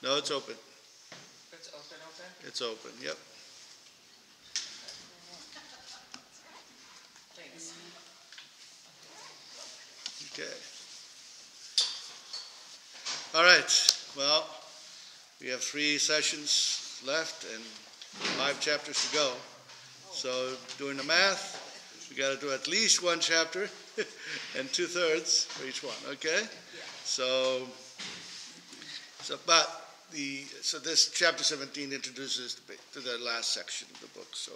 No, it's open. It's open? It's open, yep. Thanks. Okay. All right. Well, we have 3 sessions left and 5 chapters to go. So doing the math, we got to do at least 1 chapter and 2/3 for each one. Okay. So this chapter 17 introduces to the last section of the book. So,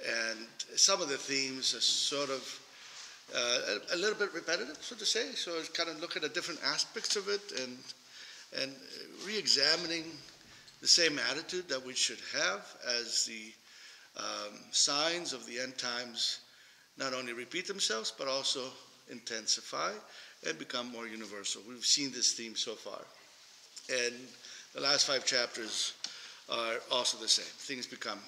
and some of the themes are sort of a little bit repetitive, so to say. So it's kind of looking at different aspects of it and re-examining the same attitude that we should have as the signs of the end times not only repeat themselves, but also intensify and become more universal. We've seen this theme so far. And the last 5 chapters are also the same. Things become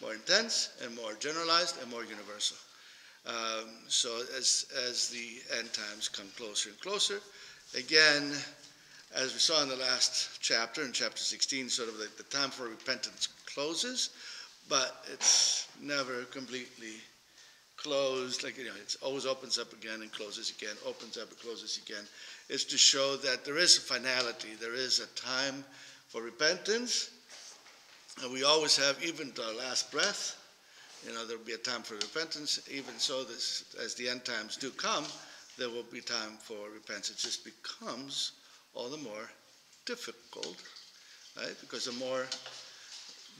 more intense and more generalized and more universal. So as the end times come closer and closer, again, as we saw in the last chapter, in chapter 16, sort of the time for repentance closes, but it's never completely closed. Like, it always opens up again and closes again, opens up and closes again. It's to show that there is a finality. There is a time for repentance. And we always have, even to our last breath, there will be a time for repentance. Even so, as the end times do come, there will be time for repentance. It just becomes all the more difficult, right? Because the more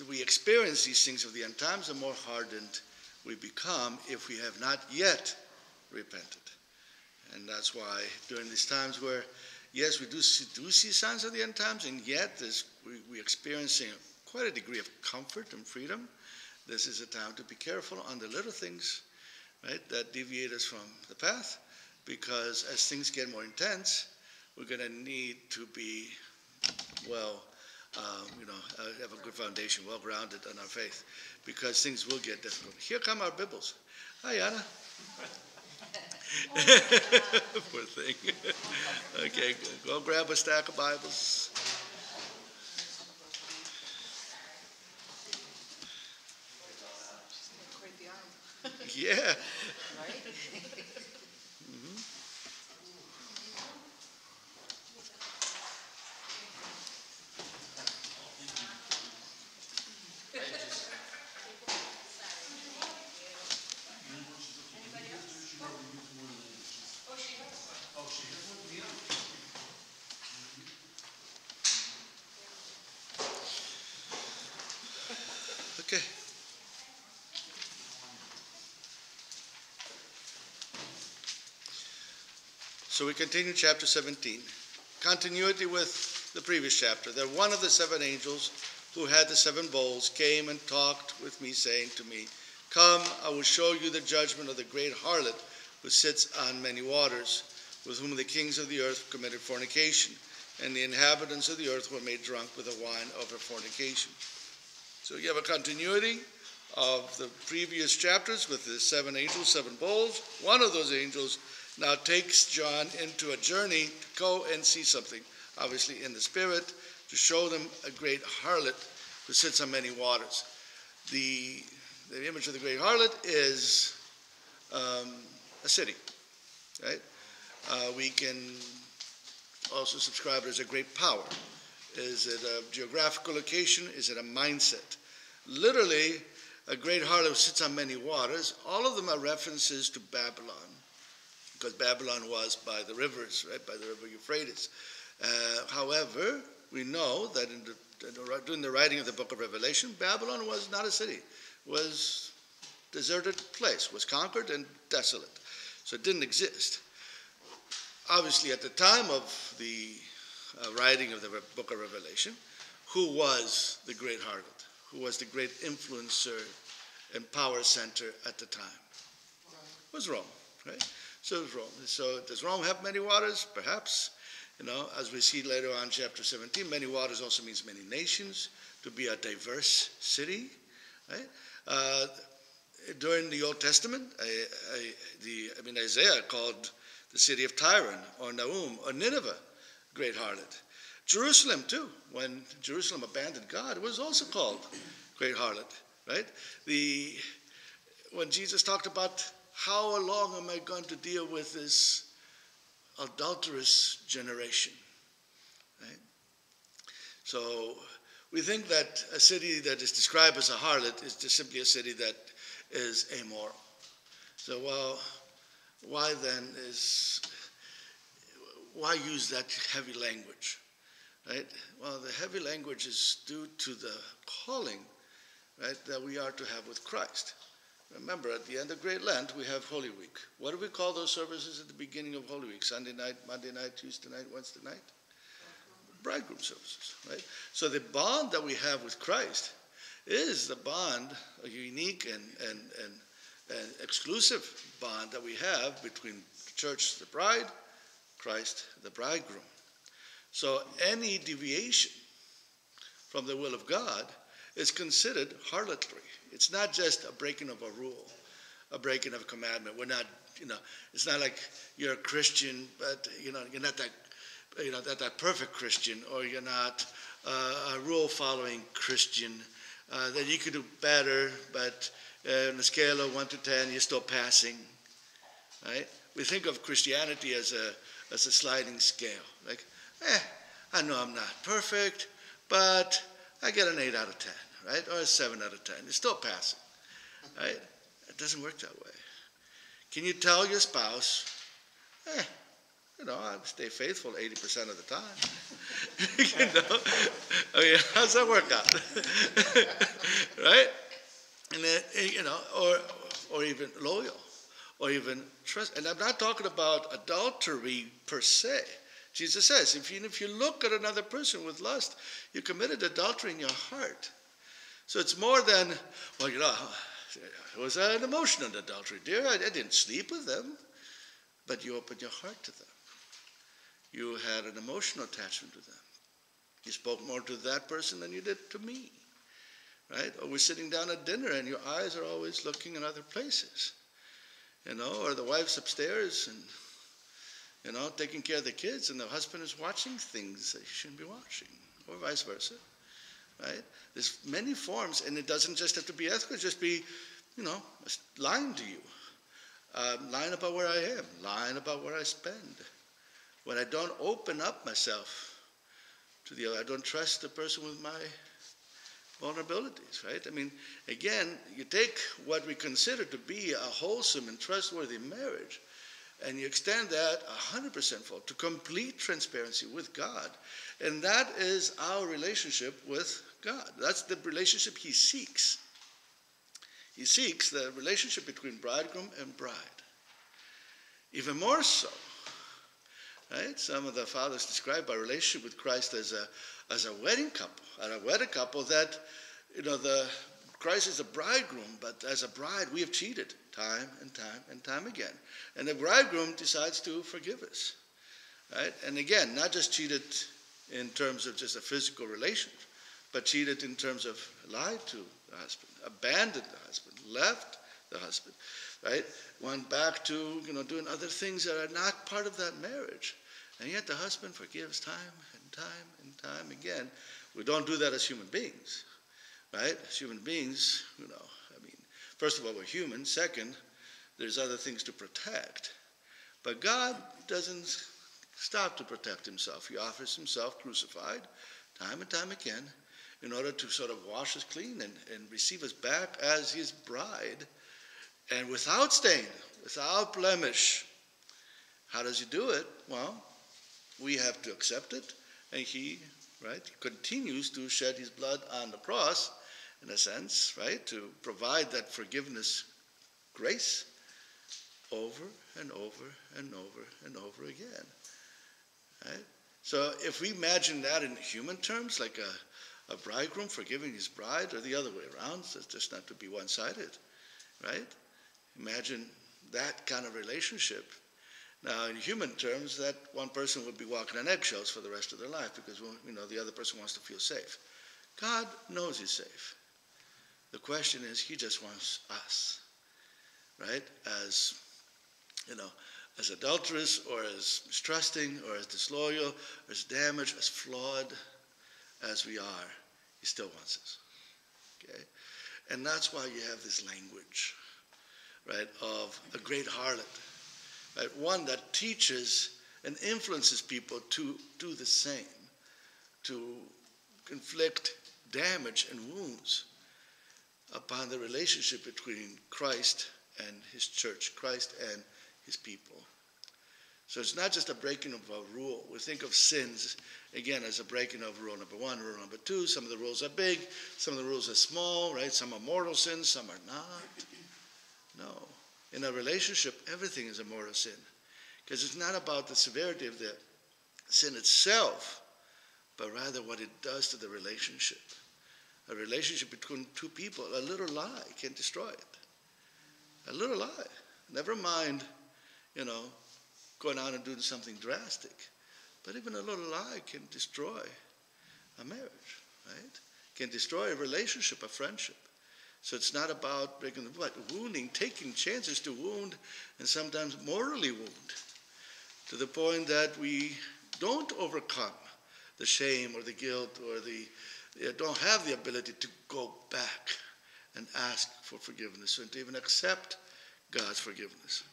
we experience these things of the end times, the more hardened we become if we have not yet repented. And that's why during these times where, yes, we do see signs of the end times, and yet we're experiencing quite a degree of comfort and freedom, this is a time to be careful on the little things, right, that deviate us from the path, because as things get more intense, we're going to need to be have a good foundation, well-grounded in our faith, because things will get difficult. Here come our Bibles. Hi, Anna. Poor thing. Okay, go grab a stack of Bibles. Yeah. Right? Okay. So we continue chapter 17. Continuity with the previous chapter. That one of the 7 angels who had the 7 bowls came and talked with me, saying to me, "Come, I will show you the judgment of the great harlot who sits on many waters, with whom the kings of the earth committed fornication, and the inhabitants of the earth were made drunk with the wine of her fornication." So you have a continuity of the previous chapters with the 7 angels, 7 bowls. One of those angels now takes John into a journey to go and see something, obviously in the spirit, to show them a great harlot who sits on many waters. The image of the great harlot is a city, right? We can also subscribe as a great power. Is it a geographical location? Is it a mindset? Literally, a great harlot who sits on many waters, all of them are references to Babylon, because Babylon was by the rivers, right, by the river Euphrates. However, we know that during the writing of the book of Revelation, Babylon was not a city. It was a deserted place, was conquered and desolate. So it didn't exist. Obviously, at the time of the writing of the book of Revelation, who was the great harlot? Who was the great influencer and power center at the time? It was Rome, right? So it was Rome. So does Rome have many waters? Perhaps. As we see later on in chapter 17, many waters also means many nations, to be a diverse city, right? During the Old Testament, Isaiah called the city of Tyre or Nahum or Nineveh great harlot. Jerusalem too, when Jerusalem abandoned God, it was also called great harlot, right? When Jesus talked about how long am I going to deal with this adulterous generation, right? So we think that a city that is described as a harlot is just simply a city that is amoral. So, well, why use that heavy language, right? Well, the heavy language is due to the calling, right, that we are to have with Christ. Remember, at the end of Great Lent, we have Holy Week. What do we call those services at the beginning of Holy Week? Sunday night, Monday night, Tuesday night, Wednesday night? Bridegroom services, right? So the bond that we have with Christ is the bond, a unique and exclusive bond that we have between the church, the bride, Christ, the bridegroom. So any deviation from the will of God is considered harlotry. It's not just a breaking of a rule, a breaking of a commandment. We're not, it's not like you're a Christian, but you're not that perfect Christian, or you're not a rule-following Christian, that you could do better, but on a scale of 1 to 10, you're still passing, right? We think of Christianity as a sliding scale. Like, I know I'm not perfect, but I get an 8 out of 10, right? Or a 7 out of 10. It's still passing, right? It doesn't work that way. Can you tell your spouse, I stay faithful 80% of the time? I mean, how's that work out? Right? And then, or even loyal, or even trust. And I'm not talking about adultery per se. Jesus says, if you look at another person with lust, you committed adultery in your heart. So it's more than, it was an emotional adultery. Dear, I didn't sleep with them, but you opened your heart to them. You had an emotional attachment to them. You spoke more to that person than you did to me, right? Or we're sitting down at dinner and your eyes are always looking in other places, or the wife's upstairs and, taking care of the kids, and the husband is watching things that he shouldn't be watching, or vice versa, right? There's many forms, and it doesn't just have to be ethical. Just be, lying to you, lying about where I am, lying about where I spend. When I don't open up myself to the other, I don't trust the person with my vulnerabilities, right? I mean, again, you take what we consider to be a wholesome and trustworthy marriage, and you extend that 100% full to complete transparency with God. And that is our relationship with God. That's the relationship he seeks. He seeks the relationship between bridegroom and bride. Even more so, right? Some of the fathers describe our relationship with Christ as a wedding couple. And a wedding couple that, Christ is a bridegroom, but as a bride, we have cheated time and time and time again. And the bridegroom decides to forgive us, right? And again, not just cheated in terms of just a physical relation, but cheated in terms of lied to the husband, abandoned the husband, left the husband, right? Went back to, doing other things that are not part of that marriage. And yet the husband forgives time and time and time again. We don't do that as human beings, right? As human beings, first of all, we're human. Second, there's other things to protect. But God doesn't stop to protect himself. He offers himself crucified time and time again in order to sort of wash us clean and receive us back as his bride, and without stain, without blemish. How does he do it? Well, we have to accept it, and he, right, continues to shed his blood on the cross, in a sense, right, to provide that forgiveness grace over and over and over and over again, right? So if we imagine that in human terms, like a bridegroom forgiving his bride, or the other way around, so just not to be one-sided, right? Imagine that kind of relationship. Now, in human terms, that one person would be walking on eggshells for the rest of their life because, the other person wants to feel safe. God knows he's safe. The question is, he just wants us, right? As, as adulterous or as mistrusting or as disloyal or as damaged, as flawed as we are, he still wants us. Okay? And that's why you have this language, right, of a great harlot, right? One that teaches and influences people to do the same, to inflict damage and wounds upon the relationship between Christ and his church, Christ and his people. So it's not just a breaking of a rule. We think of sins, again, as a breaking of rule number one, rule number two. Some of the rules are big, some of the rules are small, right? Some are mortal sins, some are not. No. In a relationship, everything is a mortal sin. Because it's not about the severity of the sin itself, but rather what it does to the relationship. A relationship between two people, a little lie can destroy it. A little lie. Never mind, going out and doing something drastic. But even a little lie can destroy a marriage, right? Can destroy a relationship, a friendship. So it's not about breaking the but wounding, taking chances to wound, and sometimes morally wound, to the point that we don't overcome the shame or the guilt or don't have the ability to go back and ask for forgiveness and to even accept God's forgiveness.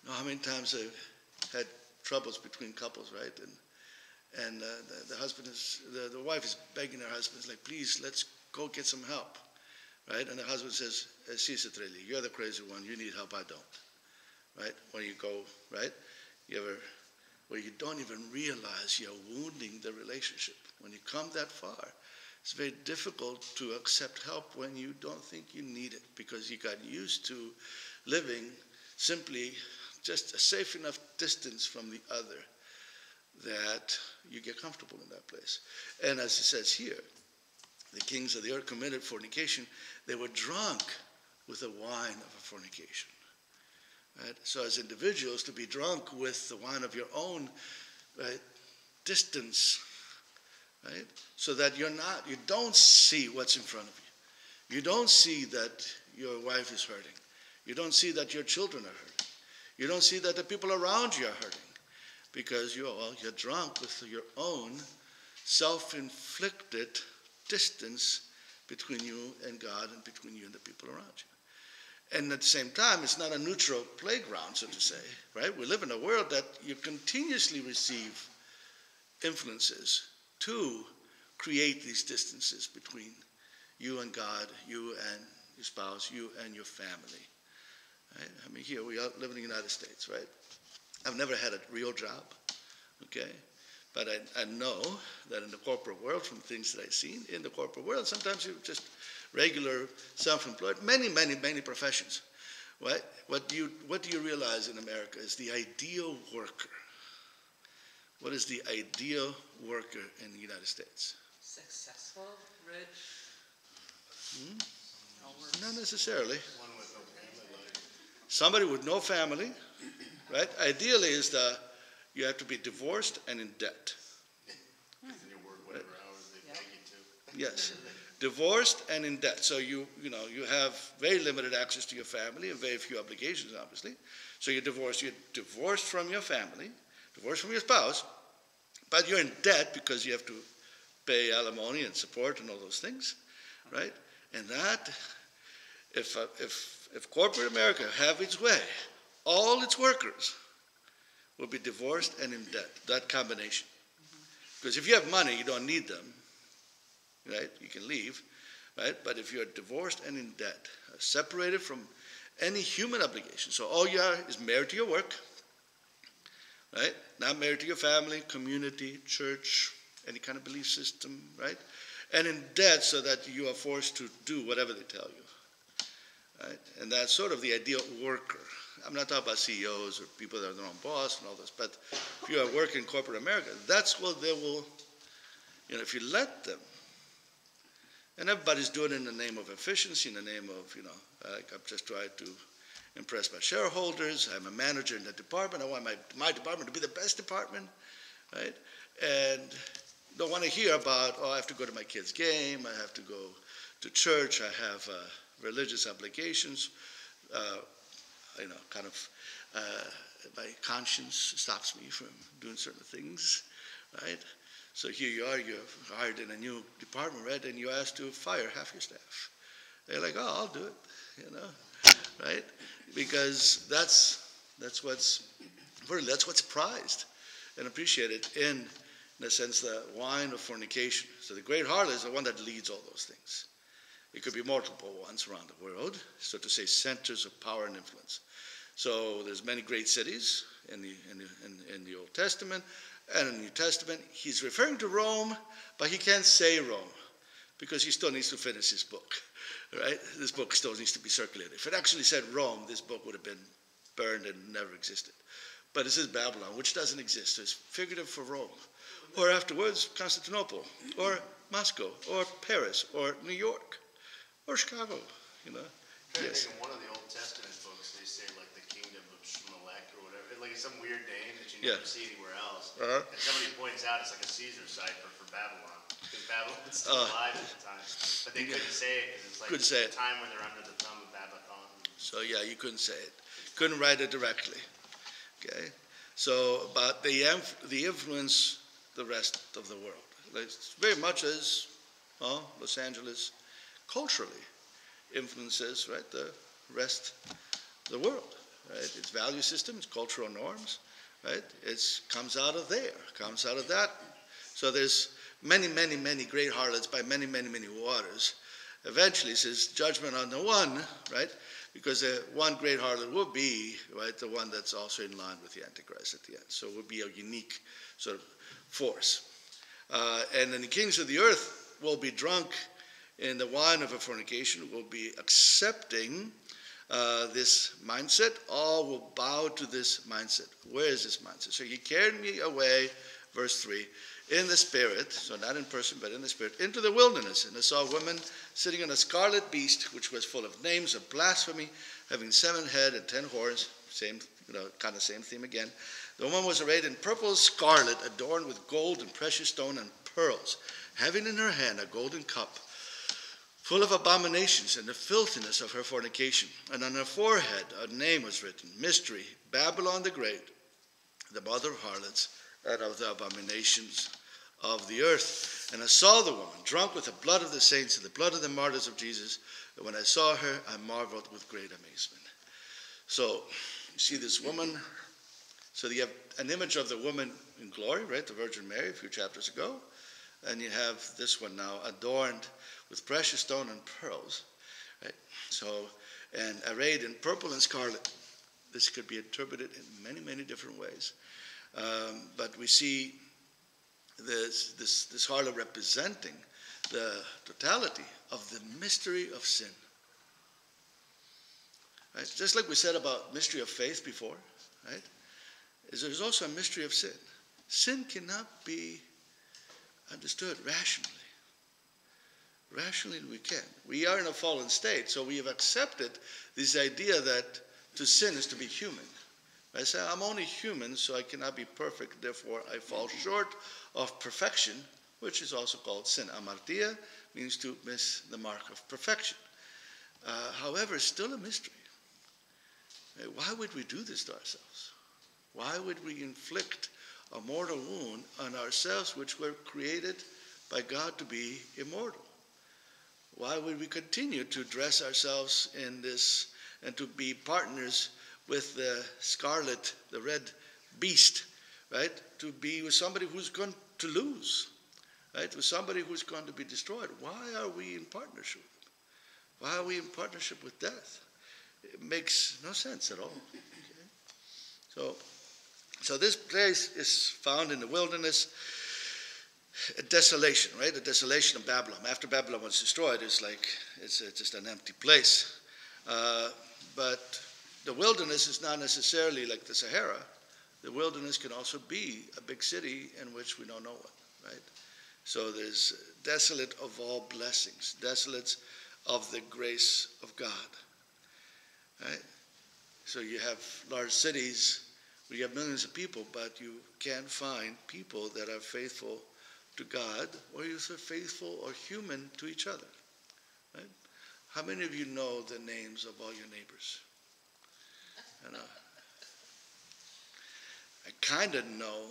You know how many times I've had troubles between couples, right? And the husband the wife is begging her husband, like, please, let's go get some help, right? And the husband says, you're the crazy one. You need help, I don't, right? When you go, right? Where you don't even realize you're wounding the relationship. When you come that far, it's very difficult to accept help when you don't think you need it because you got used to living simply just a safe enough distance from the other that you get comfortable in that place. And as it says here, the kings of the earth committed fornication. They were drunk with the wine of a fornication. Right? So as individuals, to be drunk with the wine of your own, right, distance, right? So that you don't see what's in front of you. You don't see that your wife is hurting. You don't see that your children are hurting. You don't see that the people around you are hurting because you're drunk with your own self-inflicted distance between you and God and between you and the people around you. And at the same time, it's not a neutral playground, so to say, right? We live in a world that you continuously receive influences to create these distances between you and God, you and your spouse, you and your family. Right? I mean, here we are living in the United States, right? I've never had a real job, okay? But I know that in the corporate world, from things that I've seen in the corporate world, sometimes you're just regular self-employed, many professions, right? What do you realize in America is the ideal worker. What is the ideal worker in the United States? Successful, rich. Not necessarily. Somebody with no family, right? Ideally is you have to be divorced and in debt. And you work whatever hours they pay you to. Yes, divorced and in debt. So you have very limited access to your family and very few obligations, obviously. So you're divorced from your family, divorced from your spouse, but you're in debt because you have to pay alimony and support and all those things, right? And that, if corporate America have its way, all its workers will be divorced and in debt, that combination. Because if you have money, you don't need them, right? You can leave, right? But if you're divorced and in debt, separated from any human obligation, so all you are is married to your work, right? Not married to your family, community, church, any kind of belief system, right? And in debt so that you are forced to do whatever they tell you, right? And that's sort of the ideal worker. I'm not talking about CEOs or people that are their own boss and all this, but if you are working in corporate America, that's what they will, if you let them. And everybody's doing it in the name of efficiency, in the name of, like I'm just trying to impress my shareholders. I'm a manager in the department. I want my department to be the best department, right? And don't want to hear about, I have to go to my kid's game. I have to go to church. I have religious obligations. kind of my conscience stops me from doing certain things, right? So here you are, you're hired in a new department, right? And you're asked to fire half your staff. They're like, oh, I'll do it, right? Because that's what's prized and appreciated in a sense, the wine of fornication. So the great harlot is the one that leads all those things. It could be multiple ones around the world, so to say, centers of power and influence. So there's many great cities in the Old Testament and in the New Testament. He's referring to Rome, but he can't say Rome because he still needs to finish his book, right? This book still needs to be circulated. If it actually said Rome, this book would have been burned and never existed. But it says Babylon, which doesn't exist. So it's figurative for Rome. Or afterwards, Constantinople, or Moscow, or Paris, or New York, or Chicago, Yes. In one of the Old Testament books, they say like the kingdom of Shmalek or whatever. Like it's some weird name that you never see anywhere else. Uh-huh. And somebody points out it's like a Caesar cipher for Babylon. Because Babylon's still alive at the time. But they couldn't say it because it's like the time when they're under the thumb of Babylon. So yeah, you couldn't say it. Couldn't write it directly. Okay? So, but they influence the rest of the world. It's very much as Los Angeles culturally influences, right, the rest of the world, right? Its value system, its cultural norms, right? It comes out of there, comes out of that. So there's many, many, many great harlots by many, many, many waters. Eventually, it says judgment on the one, right? Because the one great harlot will be, right, the one that's also in line with the Antichrist at the end. So it will be a unique sort of force. And then the kings of the earth will be drunk in the wine of a fornication, will be accepting this mindset. All will bow to this mindset. Where is this mindset? So he carried me away, verse 3, in the spirit, so not in person, but in the spirit, into the wilderness. And I saw a woman sitting on a scarlet beast, which was full of names of blasphemy, having 7 heads and 10 horns. Same, kind of same theme again. The woman was arrayed in purple scarlet, adorned with gold and precious stone and pearls, having in her hand a golden cup, full of abominations and the filthiness of her fornication. And on her forehead a name was written, Mystery, Babylon the Great, the mother of harlots, and of the abominations of the earth. And I saw the woman drunk with the blood of the saints and the blood of the martyrs of Jesus. And when I saw her, I marveled with great amazement. So you see this woman. So you have an image of the woman in glory, right? The Virgin Mary a few chapters ago. And you have this one now adorned with precious stone and pearls, right? So, and arrayed in purple and scarlet. This could be interpreted in many, many different ways. But we see this harlot representing the totality of the mystery of sin. Right? Just like we said about mystery of faith before, right? There's also a mystery of sin. Sin cannot be understood rationally. Rationally we can. We are in a fallen state, so we have accepted this idea that to sin is to be human. I say, I'm only human, so I cannot be perfect, therefore I fall short of perfection, which is also called sin. Amartia means to miss the mark of perfection. However, it's still a mystery. Why would we do this to ourselves? Why would we inflict a mortal wound on ourselves, which were created by God to be immortal? Why would we continue to dress ourselves in this and to be partners with the scarlet, the red beast, right? To be with somebody who's going to lose, right? With somebody who's going to be destroyed. Why are we in partnership? Why are we in partnership with death? It makes no sense at all. Okay? So this place is found in the wilderness, a desolation, right? The desolation of Babylon. After Babylon was destroyed, it's just an empty place. But the wilderness is not necessarily like the Sahara. The wilderness can also be a big city in which we don't know one, right? So there's desolate of all blessings, desolate of the grace of God, right? So you have large cities where you have millions of people, but you can't find people that are faithful to God, or you're faithful or human to each other, right? How many of you know the names of all your neighbors? You know. I kind of know.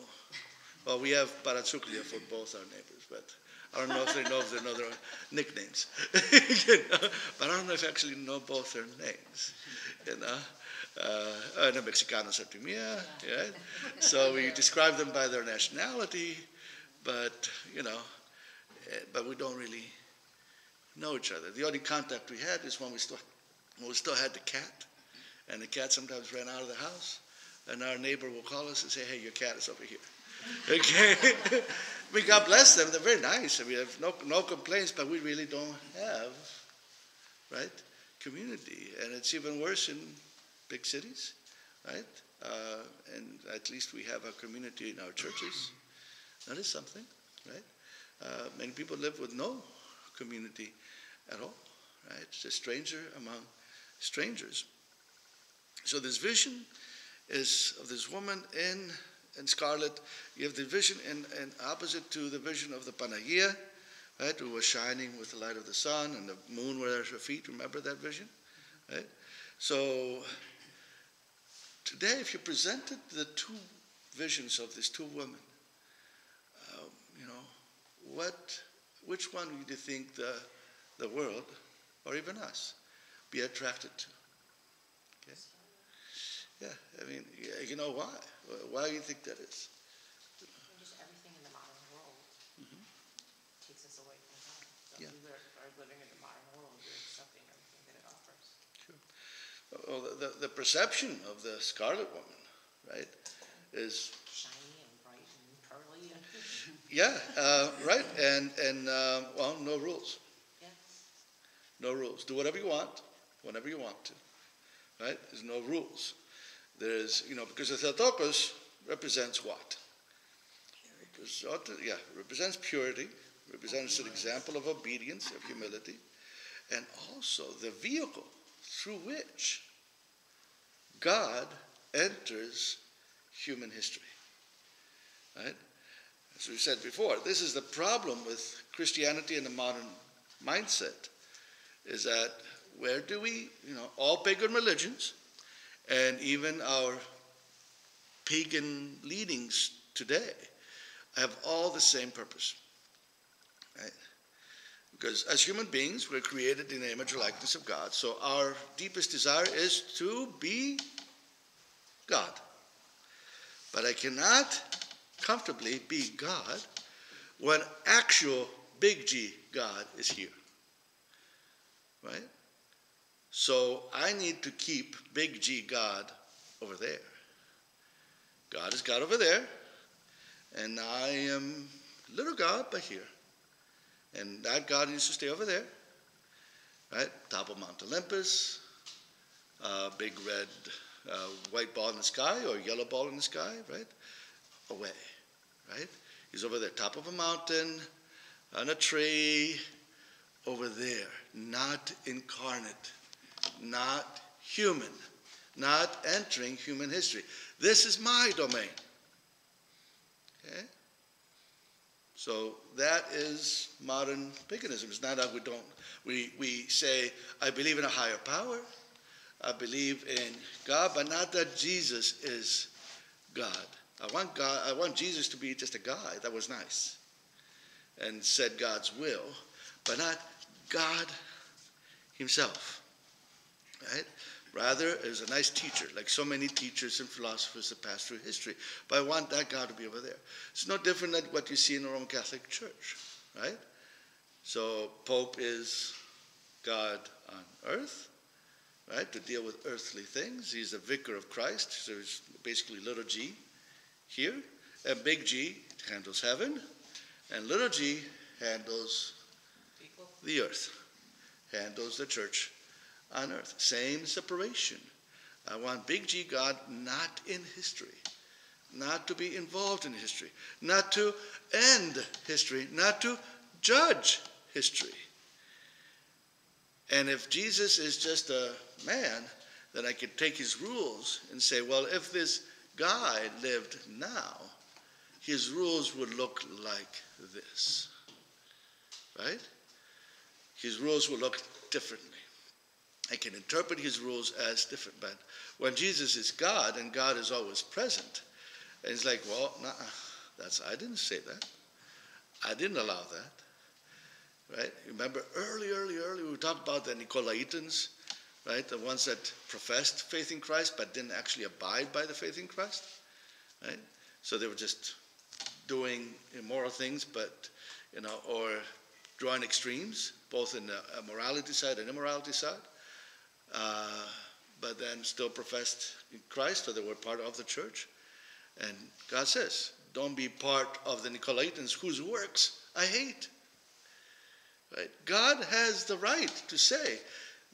Well, we have Paratsuklia for both our neighbors, but I don't know if they know their nicknames. But I don't know if I actually know both their names. You know. The Mexicanos are Timia, right? So we describe them by their nationality, but but we don't really know each other. The only contact we had is when we still had the cat, and the cat sometimes ran out of the house, and our neighbor will call us and say, "Hey, your cat is over here." Okay, God bless them. They're very nice, and we have no complaints, but we really don't have, right, community, and it's even worse in big cities, right? And at least we have a community in our churches. That is something, right? Many people live with no community at all, right? It's a stranger among strangers. So this vision is of this woman in scarlet. You have the vision in opposite to the vision of the Panagia, right? Who was shining with the light of the sun, and the moon were at her feet. Remember that vision, right? So today, if you presented the two visions of these two women, which one do you think the world, or even us, be attracted to? Okay. Yeah, I mean, you know why? Why do you think that is? Just everything in the modern world takes us away from God. So Yeah. we are living in the modern world. We're accepting everything that it offers. Sure. Well, the perception of the scarlet woman, right, is Shiny and bright and pearly. yeah, right, and well, no rules. Yeah. No rules. Do whatever you want, whenever you want to, right? There's no rules. There's, because the Theotokos represents what? Represents purity, represents an example of obedience, of humility, and also the vehicle through which God enters human history, right? As we said before, this is the problem with Christianity and the modern mindset, is that where do we, all pagan religions, and even our pagan leanings today have all the same purpose, right? Because as human beings, we're created in the image and likeness of God, so our deepest desire is to be God. But I cannot comfortably be God when actual big G God is here, right? So I need to keep big G God over there. God is God over there, and I am little God but here. And that God needs to stay over there, right? Top of Mount Olympus, big red white ball in the sky or yellow ball in the sky, right? Away, right? He's over there, top of a mountain, on a tree, over there, not incarnate, not human, not entering human history. This is my domain. Okay? So that is modern paganism. It's not that we say, I believe in a higher power, I believe in God, but not that Jesus is God. I want Jesus to be just a guy that was nice and said God's will, but not God himself, right? Rather, as a nice teacher, like so many teachers and philosophers that pass through history. But I want that God to be over there. It's no different than what you see in the Roman Catholic Church, right? So Pope is God on earth, right, to deal with earthly things. He's the vicar of Christ, so he's basically little g here. And big G handles heaven, and little g handles the earth, handles the church on earth. Same separation. I want big G God not in history, not to be involved in history, not to end history, not to judge history. And if Jesus is just a man, then I could take his rules and say, well, if this guy lived now, his rules would look like this, right? His rules would look differently. I can interpret his rules as different. But when Jesus is God and God is always present, and it's like, well, I didn't say that. I didn't allow that. Right? Remember early, we talked about the Nicolaitans, right? The ones that professed faith in Christ but didn't actually abide by the faith in Christ. Right? So they were just doing immoral things, but, or drawing extremes, both in the morality side and immorality side. But then still professed in Christ, so they were part of the church. And God says, don't be part of the Nicolaitans whose works I hate. Right? God has the right to say,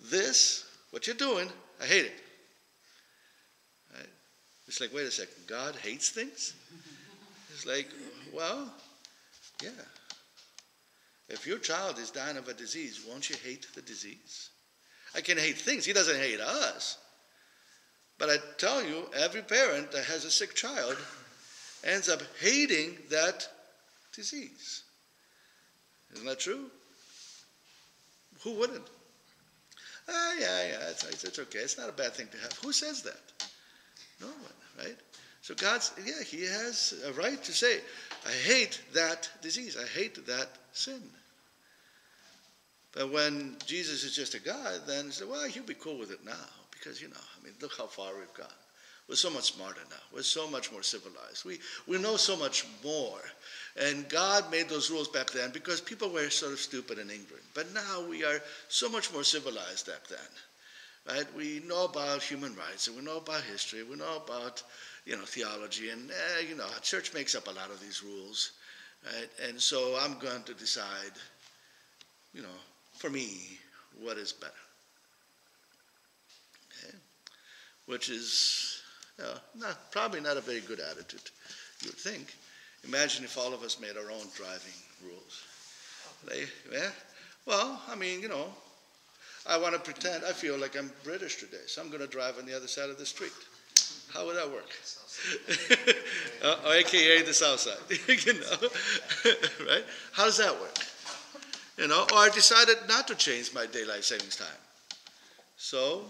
this, what you're doing, I hate it. Right? It's like, wait a second, God hates things? It's like, well, yeah. If your child is dying of a disease, won't you hate the disease? I can hate things. He doesn't hate us. But I tell you, every parent that has a sick child ends up hating that disease. Isn't that true? Who wouldn't? Yeah, it's okay. It's not a bad thing to have. Who says that? No one, right? So he has a right to say, I hate that disease. I hate that sin. But when Jesus is just a God, then he said, well, he'll be cool with it now. Because, look how far we've gone. We're so much smarter now. We're so much more civilized. We know so much more. And God made those rules back then because people were sort of stupid and ignorant. But now we are so much more civilized back then. Right? We know about human rights, and we know about history. We know about, theology. And, our church makes up a lot of these rules. Right? And so I'm going to decide, for me, what is better. Okay? Which is probably not a very good attitude, you would think. Imagine if all of us made our own driving rules. Well, I want to pretend, I feel like I'm British today, so I'm going to drive on the other side of the street. How would that work? AKA the south side. Right? How does that work? Or I decided not to change my daylight savings time. So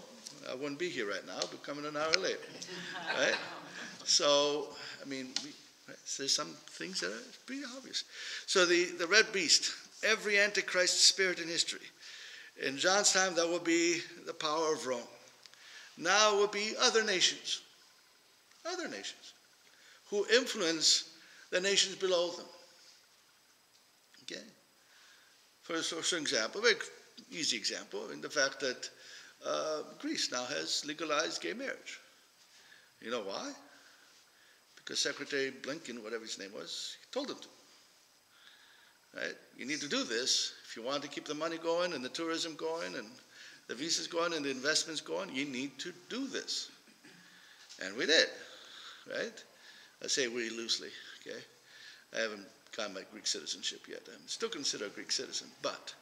I wouldn't be here right now, I'd be coming an hour later. Right? So, there's some things that are pretty obvious. So the red beast, every antichrist spirit in history. In John's time, that would be the power of Rome. Now it would be other nations who influence the nations below them. Okay? For example, a very easy example, in the fact that Greece now has legalized gay marriage. You know why? Because Secretary Blinken, whatever his name was, told them to. Right? You need to do this if you want to keep the money going and the tourism going and the visas going and the investments going. You need to do this. And we did. Right? I say we loosely. Okay? I haven't got my Greek citizenship yet. I'm still considered a Greek citizen. But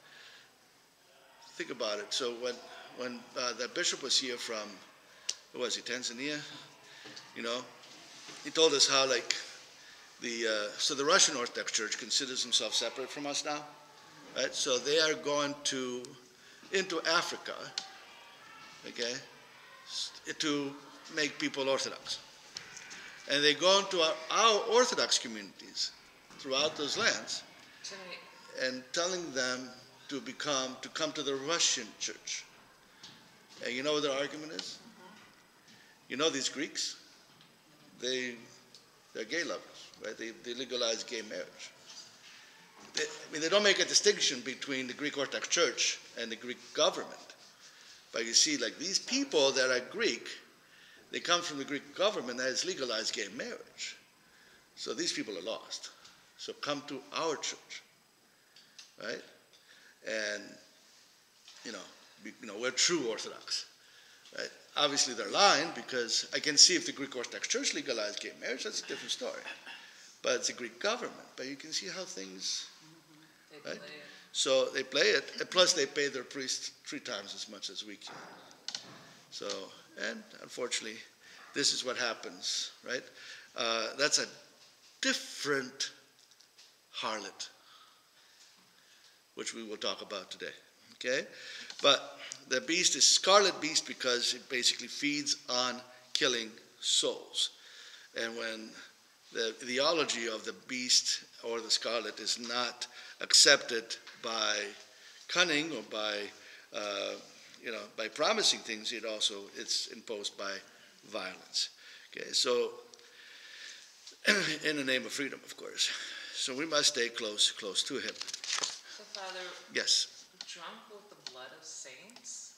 think about it. So when the bishop was here from, what was he, Tanzania? He told us how so the Russian Orthodox Church considers themselves separate from us now, right? So they are going into Africa, okay, to make people Orthodox. And they go into our Orthodox communities throughout those lands and telling them to come to the Russian church. And you know what their argument is? These Greeks, they're gay lovers, right? They legalize gay marriage. They don't make a distinction between the Greek Orthodox Church and the Greek government. But you see, these people that are Greek, they come from the Greek government that has legalized gay marriage. So these people are lost. So come to our church, right? And, we're true Orthodox, right? Obviously they're lying because I can see if the Greek Orthodox Church legalized gay marriage, that's a different story. But it's a Greek government. But you can see how things, right? So they play it, and plus they pay their priests 3 times as much as we can. So, and unfortunately, this is what happens, right? That's a different harlot, which we will talk about today. Okay? But the beast is scarlet beast because it basically feeds on killing souls. And when the ideology of the beast or the scarlet is not accepted by cunning or by promising things, it's imposed by violence. Okay, so in the name of freedom, of course. So we must stay close to him. So, Father, yes. Drunk with the blood of saints?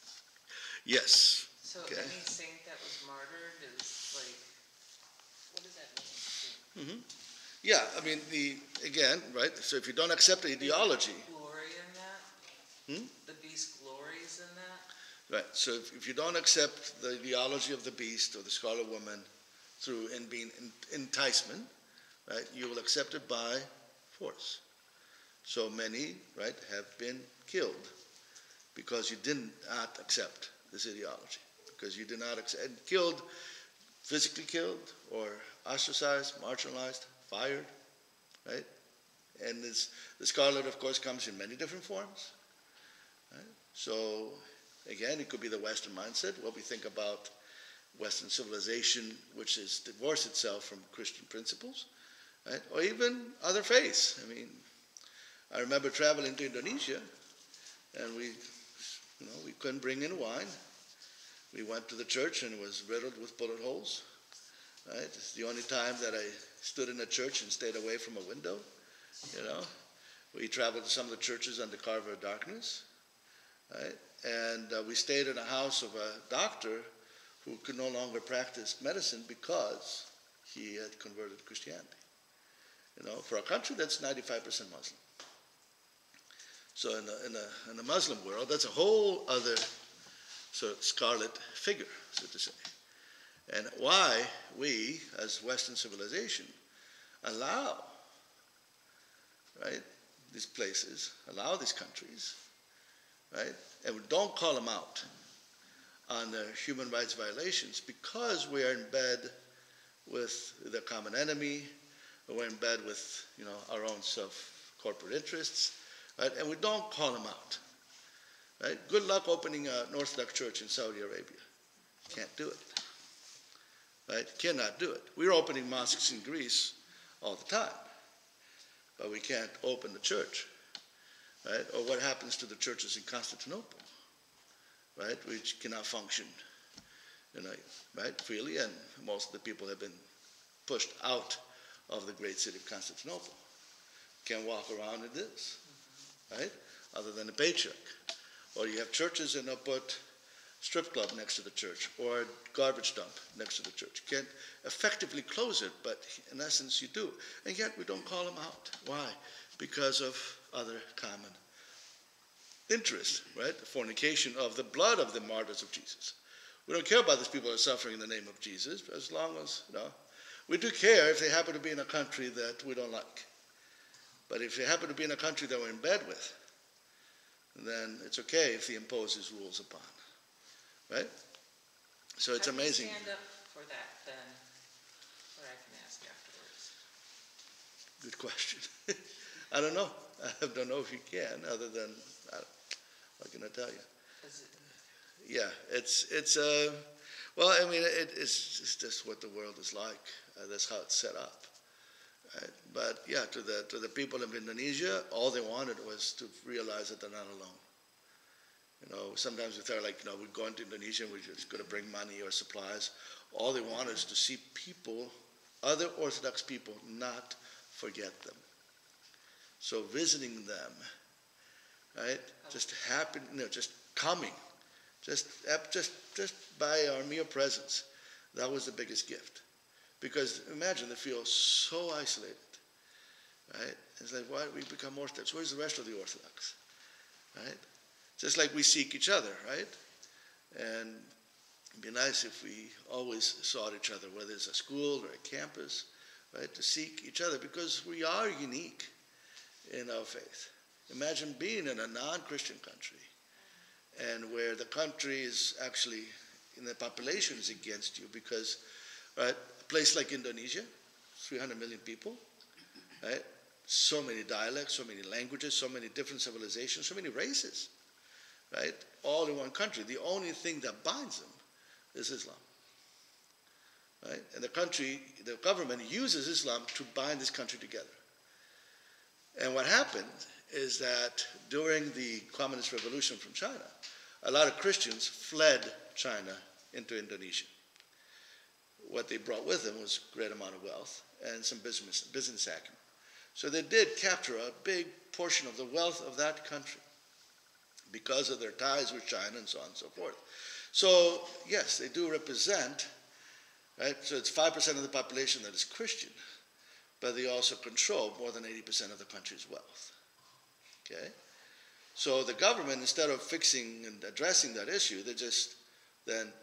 Yes. So okay. Any saint that was martyred is like, what does that mean? Mm-hmm. Yeah, I mean, again, right, so if you don't accept the ideology. Glory in that? The beast glories in that? Right, so if you don't accept the ideology of the beast or the scarlet woman through being enticement, right, you will accept it by force. So many, right, have been killed because you did not accept this ideology, because you did not accept, killed, physically killed, or ostracized, marginalized, fired, right? And the scarlet, of course, comes in many different forms, right? So, again, it could be the Western mindset, what we think about Western civilization, which has divorced itself from Christian principles, right? Or even other faiths. I mean, I remember traveling to Indonesia, and we couldn't bring in wine. We went to the church, and it was riddled with bullet holes. Right? It's the only time that I stood in a church and stayed away from a window. We traveled to some of the churches under cover of darkness. Right? And we stayed in a house of a doctor who could no longer practice medicine because he had converted to Christianity. For a country that's 95% Muslim. So in the Muslim world, that's a whole other sort of scarlet figure, so to say. And why we, as Western civilization, allow, right, these places, allow these countries, right, and we don't call them out on their human rights violations because we are in bed with the common enemy, we're in bed with, our own self-corporate interests, right, and we don't call them out, right? Good luck opening an Orthodox church in Saudi Arabia. Can't do it. Right? Cannot do it. We're opening mosques in Greece all the time, but we can't open the church, right? Or what happens to the churches in Constantinople, right? Which cannot function, right, freely, and most of the people have been pushed out of the great city of Constantinople. Can't walk around in this, right? Other than the patriarch. Or you have churches and they'll put strip club next to the church or garbage dump next to the church. You can't effectively close it, but in essence you do. And yet we don't call them out. Why? Because of other common interests, right? The fornication of the blood of the martyrs of Jesus. We don't care about these people who are suffering in the name of Jesus, as long as, we do care if they happen to be in a country that we don't like. But if they happen to be in a country that we're in bed with, then it's okay if he imposes rules upon. Right? So it's amazing. How do you stand up for that, then? What I can ask afterwards. Good question. I don't know. I don't know if you can, other than, what can I tell you? Yeah, it's well, I mean, it's just what the world is like. That's how it's set up. Right? But yeah, to the people of Indonesia, all they wanted was to realize that they're not alone. Sometimes we thought we're going to Indonesia and we're just going to bring money or supplies. All they want is to see people, other Orthodox people, not forget them. So visiting them, right? Just happen, just coming, just by our mere presence. That was the biggest gift. Because imagine they feel so isolated, right? It's like, why do we become Orthodox? Where's the rest of the Orthodox, right? Just like we seek each other, right? And it'd be nice if we always sought each other, whether it's a school or a campus, right? To seek each other because we are unique in our faith. Imagine being in a non-Christian country and where the country is actually, the population is against you because, right, a place like Indonesia, 300 million people, right? So many dialects, so many languages, so many different civilizations, so many races. right? All in one country. The only thing that binds them is Islam, right? And the government uses Islam to bind this country together. And what happened is that during the Communist Revolution from China, a lot of Christians fled China into Indonesia. What they brought with them was a great amount of wealth and some business acumen. So they did capture a big portion of the wealth of that country because of their ties with China and so on and so forth. So, yes, they do represent, right? So it's 5% of the population that is Christian, but they also control more than 80% of the country's wealth. Okay? So the government, instead of fixing and addressing that issue, they just then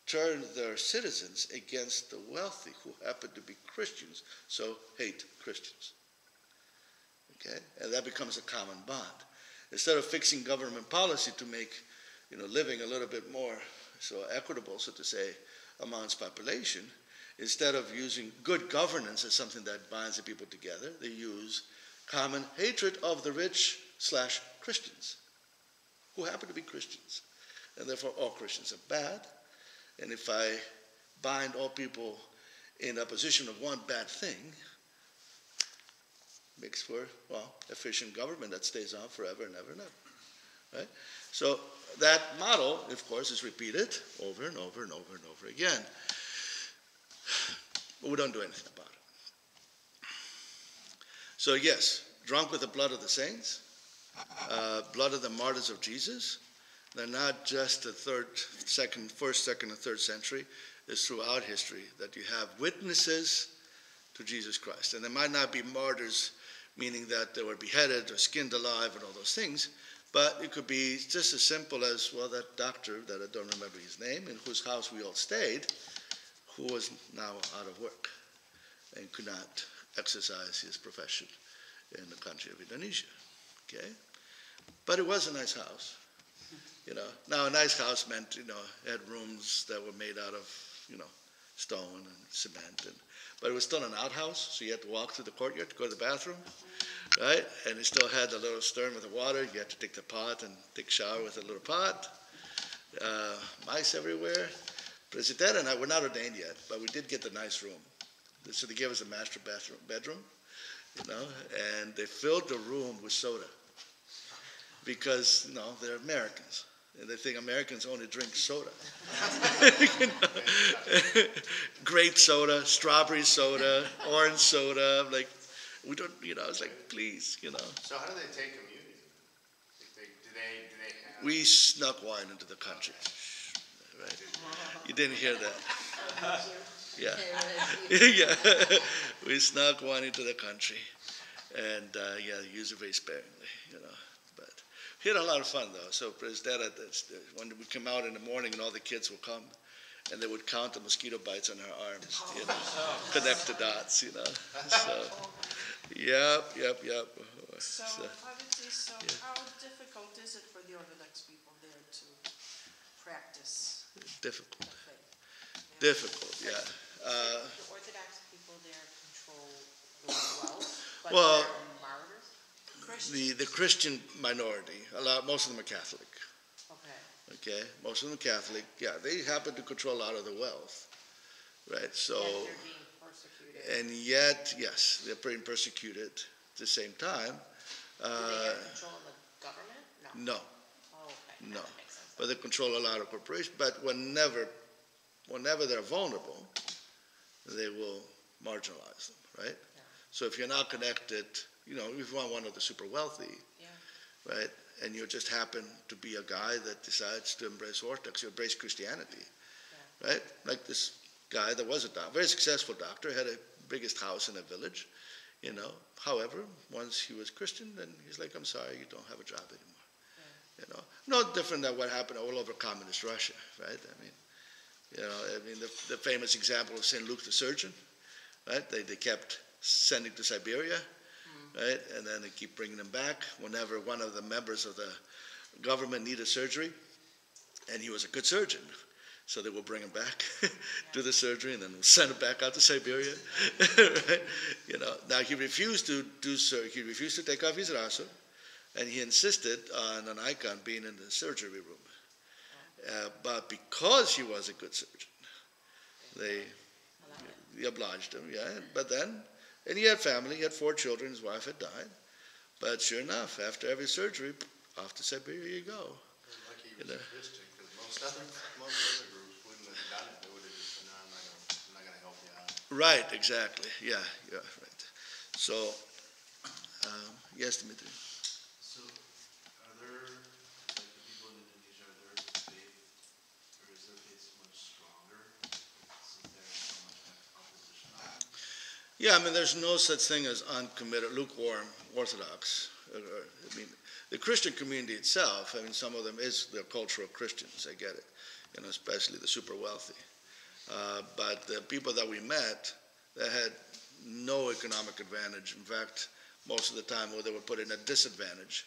turn their citizens against the wealthy who happen to be Christians, so hate Christians. Okay? And that becomes a common bond. Instead of fixing government policy to make living a little bit more so equitable, so to say, amongst population, instead of using good governance as something that binds the people together, they use common hatred of the rich/Christians, who happen to be Christians. And therefore all Christians are bad. And if I bind all people in opposition of one bad thing, makes for, efficient government that stays on forever and ever and ever. Right? So that model, of course, is repeated over and over and over and over again. But we don't do anything about it. So yes, drunk with the blood of the saints, blood of the martyrs of Jesus. They're not just the first, second, and third century. It's throughout history that you have witnesses to Jesus Christ. And they might not be martyrs, meaning that they were beheaded or skinned alive and all those things, but it could be just as simple as, that doctor that I don't remember his name, in whose house we all stayed, who was now out of work and could not exercise his profession in the country of Indonesia. Okay? But it was a nice house. Now a nice house meant, it had rooms that were made out of, stone and cement. But it was still an outhouse, so you had to walk through the courtyard to go to the bathroom, right? And it still had the little stern with the water. You had to take the pot and take a shower with a little pot. Mice everywhere. Presidente and I were not ordained yet, but we did get the nice room. So they gave us a master bedroom, and they filled the room with soda because, they're Americans. And they think Americans only drink soda. Grape soda, strawberry soda, orange soda. Like, we don't, it's like, please, So how do they take communion? Do they have... We snuck wine into the country. Right? You didn't hear that. Yeah. Yeah. We snuck wine into the country. And, use it very sparingly, But we had a lot of fun, though. So Presidenta, when we come out in the morning and all the kids will come, and they would count the mosquito bites on her arms, connect the dots, So, yep. So how difficult is it for the Orthodox people there to practice Difficult. the faith? Difficult, yeah. The Orthodox people there control the wealth, but Well, they're martyrs? the Christian minority, most of them are Catholic. Okay. Okay, most of them are Catholic. Yeah, they happen to control a lot of the wealth, right? So, Yet they're being persecuted. and yet, yes, they're being persecuted at the same time. Do they have control of the government? No. No, Oh, okay. no. That makes sense. But they control a lot of corporations. But whenever they're vulnerable, they will marginalize them, right? Yeah. So if you're not connected, if you want one of the super wealthy, Yeah. right? And you just happen to be a guy that decides to embrace Orthodox, you embrace Christianity, right? Like this guy that was a doctor, very successful doctor, had a biggest house in a village, However, once he was Christian, then he's like, I'm sorry, you don't have a job anymore. No different than what happened all over communist Russia, right? The famous example of St. Luke the surgeon, right? They kept sending to Siberia, right? And then they keep bringing them back whenever one of the members of the government needed surgery, and he was a good surgeon. So they will bring him back, do the surgery, and then send him back out to Siberia. Right? Now he refused to do so. He refused to take off his raso, And he insisted on an icon being in the surgery room. But because he was a good surgeon, they obliged him, yeah. But then, and he had family, he had 4 children, his wife had died. But sure enough, after every surgery, off to Siberia you go. Lucky he was a Christian, because most other groups wouldn't have done it. They would have just said, no, I'm not going to help you out. Right, exactly. Yeah, right. So, yes, Dimitri. So, are there, like the people in Indonesia, are their faith, or is their faith much stronger since there's so much opposition? Yeah, I mean, there's no such thing as uncommitted, lukewarm Orthodox. I mean, the Christian community itself, I mean, some of them is the cultural Christians, I get it, especially the super wealthy. But the people that we met, they had no economic advantage. In fact, most of the time they were put in a disadvantage.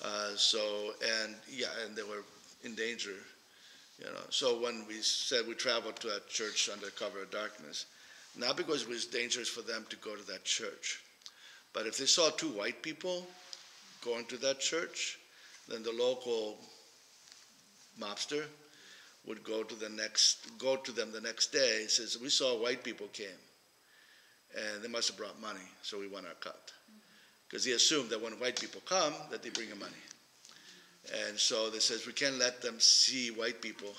And they were in danger, So when we said we traveled to a church under cover of darkness, not because it was dangerous for them to go to that church, but if they saw 2 white people going to that church, then the local mobster would go to them the next day and says, we saw white people came, and they must have brought money, so we want our cut. Because he assumed that when white people come, that they bring him money. And so they says, we can't let them see white people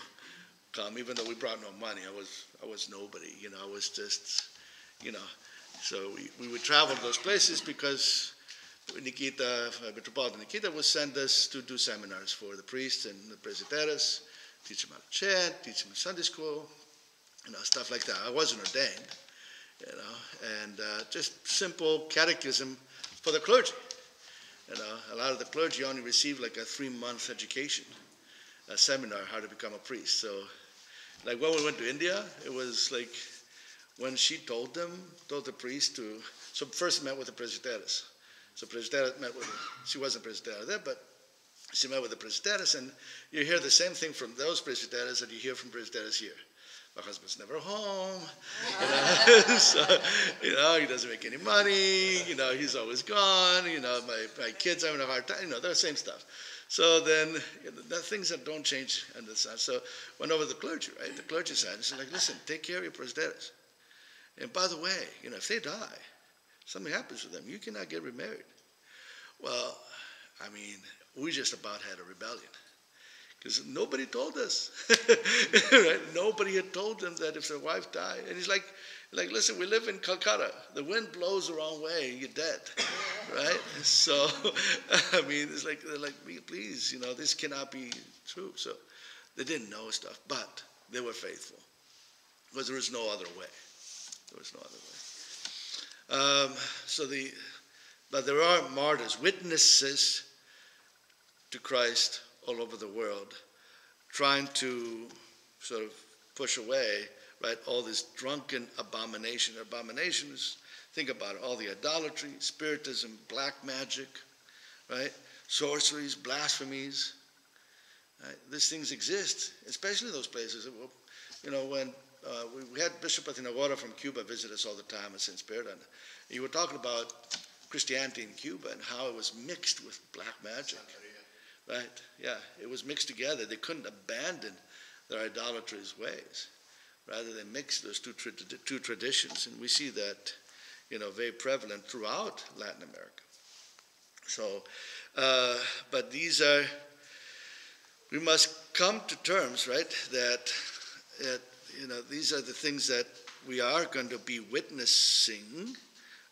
come, even though we brought no money. I was nobody, I was just, So we would travel to those places because Metropolitan Nikita would send us to do seminars for the priests and the presbyteros, teach them how to chant, teach them Sunday school, stuff like that. I wasn't ordained, and just simple catechism for the clergy. A lot of the clergy only received like a 3-month education, a seminar how to become a priest. So, like when we went to India, it was like when she told the priest to. So first met with the presbyteros. So presbyteros met with. She wasn't presbyteros there, but she met with the presbyteros, and you hear the same thing from those presbyteros that you hear from presbyteros here. My husband's never home, so, he doesn't make any money, he's always gone, my kids are having a hard time, the same stuff. So then, the things that don't change on the side. So went over to the clergy, right? The clergy side, and said, listen, take care of your presbyteros. And by the way, if they die, something happens to them, you cannot get remarried. Well, I mean, we just about had a rebellion. Because nobody told us, right? Nobody had told them that if their wife died. And he's like, listen, we live in Calcutta. The wind blows the wrong way, and you're dead, right? So, I mean, it's like, they're like, please, this cannot be true. So they didn't know stuff, but they were faithful. Because there was no other way. There was no other way. But there are martyrs, witnesses to Christ all over the world, trying to sort of push away, right, all this drunken abominations. Think about it, all the idolatry, spiritism, black magic, right, sorceries, blasphemies. Right? These things exist, especially those places. When we had Bishop Athanasios from Cuba visit us all the time at St. Spiridon. You were talking about Christianity in Cuba and how it was mixed with black magic. Right, yeah, it was mixed together. They couldn't abandon their idolatrous ways. Rather, they mixed those two traditions, and we see that, very prevalent throughout Latin America. So, but we must come to terms, right, that these are the things that we are going to be witnessing,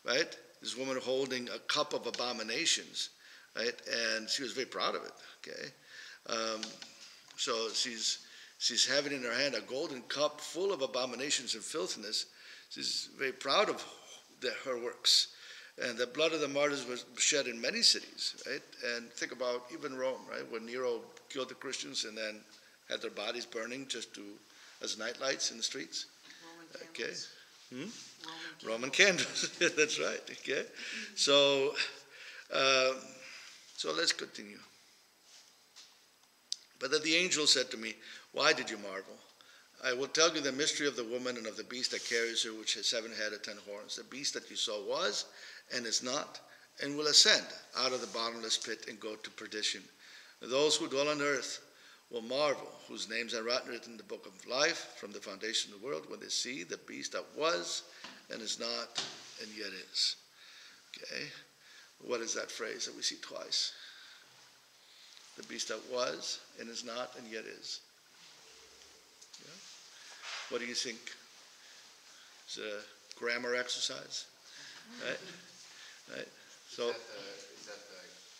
right? This woman holding a cup of abominations. Right, and she was very proud of it. Okay, so she's having in her hand a golden cup full of abominations and filthiness. She's very proud of her works, and the blood of the martyrs was shed in many cities. Right, and think about even Rome. Right, when Nero killed the Christians and then had their bodies burning just as nightlights in the streets. Roman candles. Okay. Roman candles. That's right. Okay, so. So let's continue. But that the angel said to me, why did you marvel? I will tell you the mystery of the woman and of the beast that carries her, which has 7 heads and 10 horns. The beast that you saw was and is not, and will ascend out of the bottomless pit and go to perdition. And those who dwell on earth will marvel, whose names are written in the book of life from the foundation of the world, when they see the beast that was and is not and yet is. Okay? What is that phrase that we see twice? The beast that was and is not and yet is. Yeah? What do you think? It's a grammar exercise, right? Right. So is that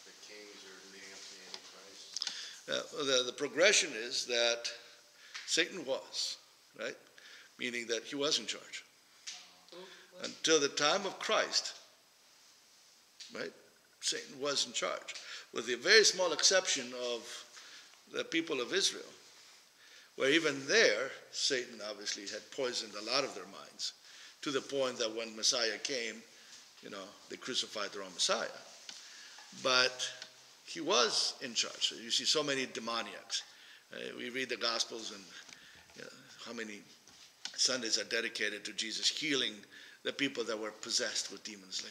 the kings are leading up to the Antichrist? the progression is that Satan was, right? Meaning that he was in charge. Until the time of Christ, right? Satan was in charge, with the very small exception of the people of Israel, where even there, Satan obviously had poisoned a lot of their minds, to the point that when Messiah came, they crucified their own Messiah. But he was in charge. So you see so many demoniacs. We read the Gospels, and how many Sundays are dedicated to Jesus healing the people that were possessed with demons.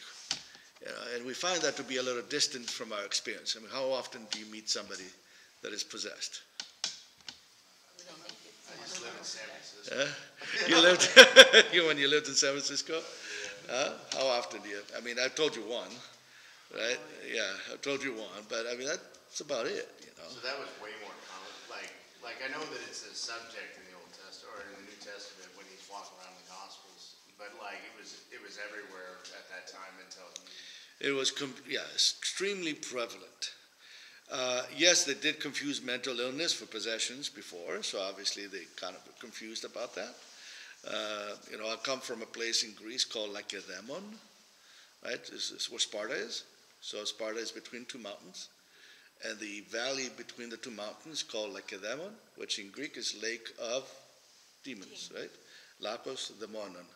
And we find that to be a little distant from our experience. I mean, how often do you meet somebody that is possessed? I just live in San Francisco. When you lived in San Francisco? How often do you? I mean, I've told you one, right? Yeah, I've told you one, but I mean, that's about it, So that was way more common. Like I know that it's a subject in the Old Testament or in the New Testament when he's walking around the Gospels, but it was everywhere at that time until it was extremely prevalent. Yes, they did confuse mental illness for possessions before, so obviously they kind of were confused about that. I come from a place in Greece called Nicodemos, right? This is where Sparta is. So Sparta is between two mountains, and the valley between the two mountains called Nicodemos, which in Greek is lake of demons, right? Lakos demonon.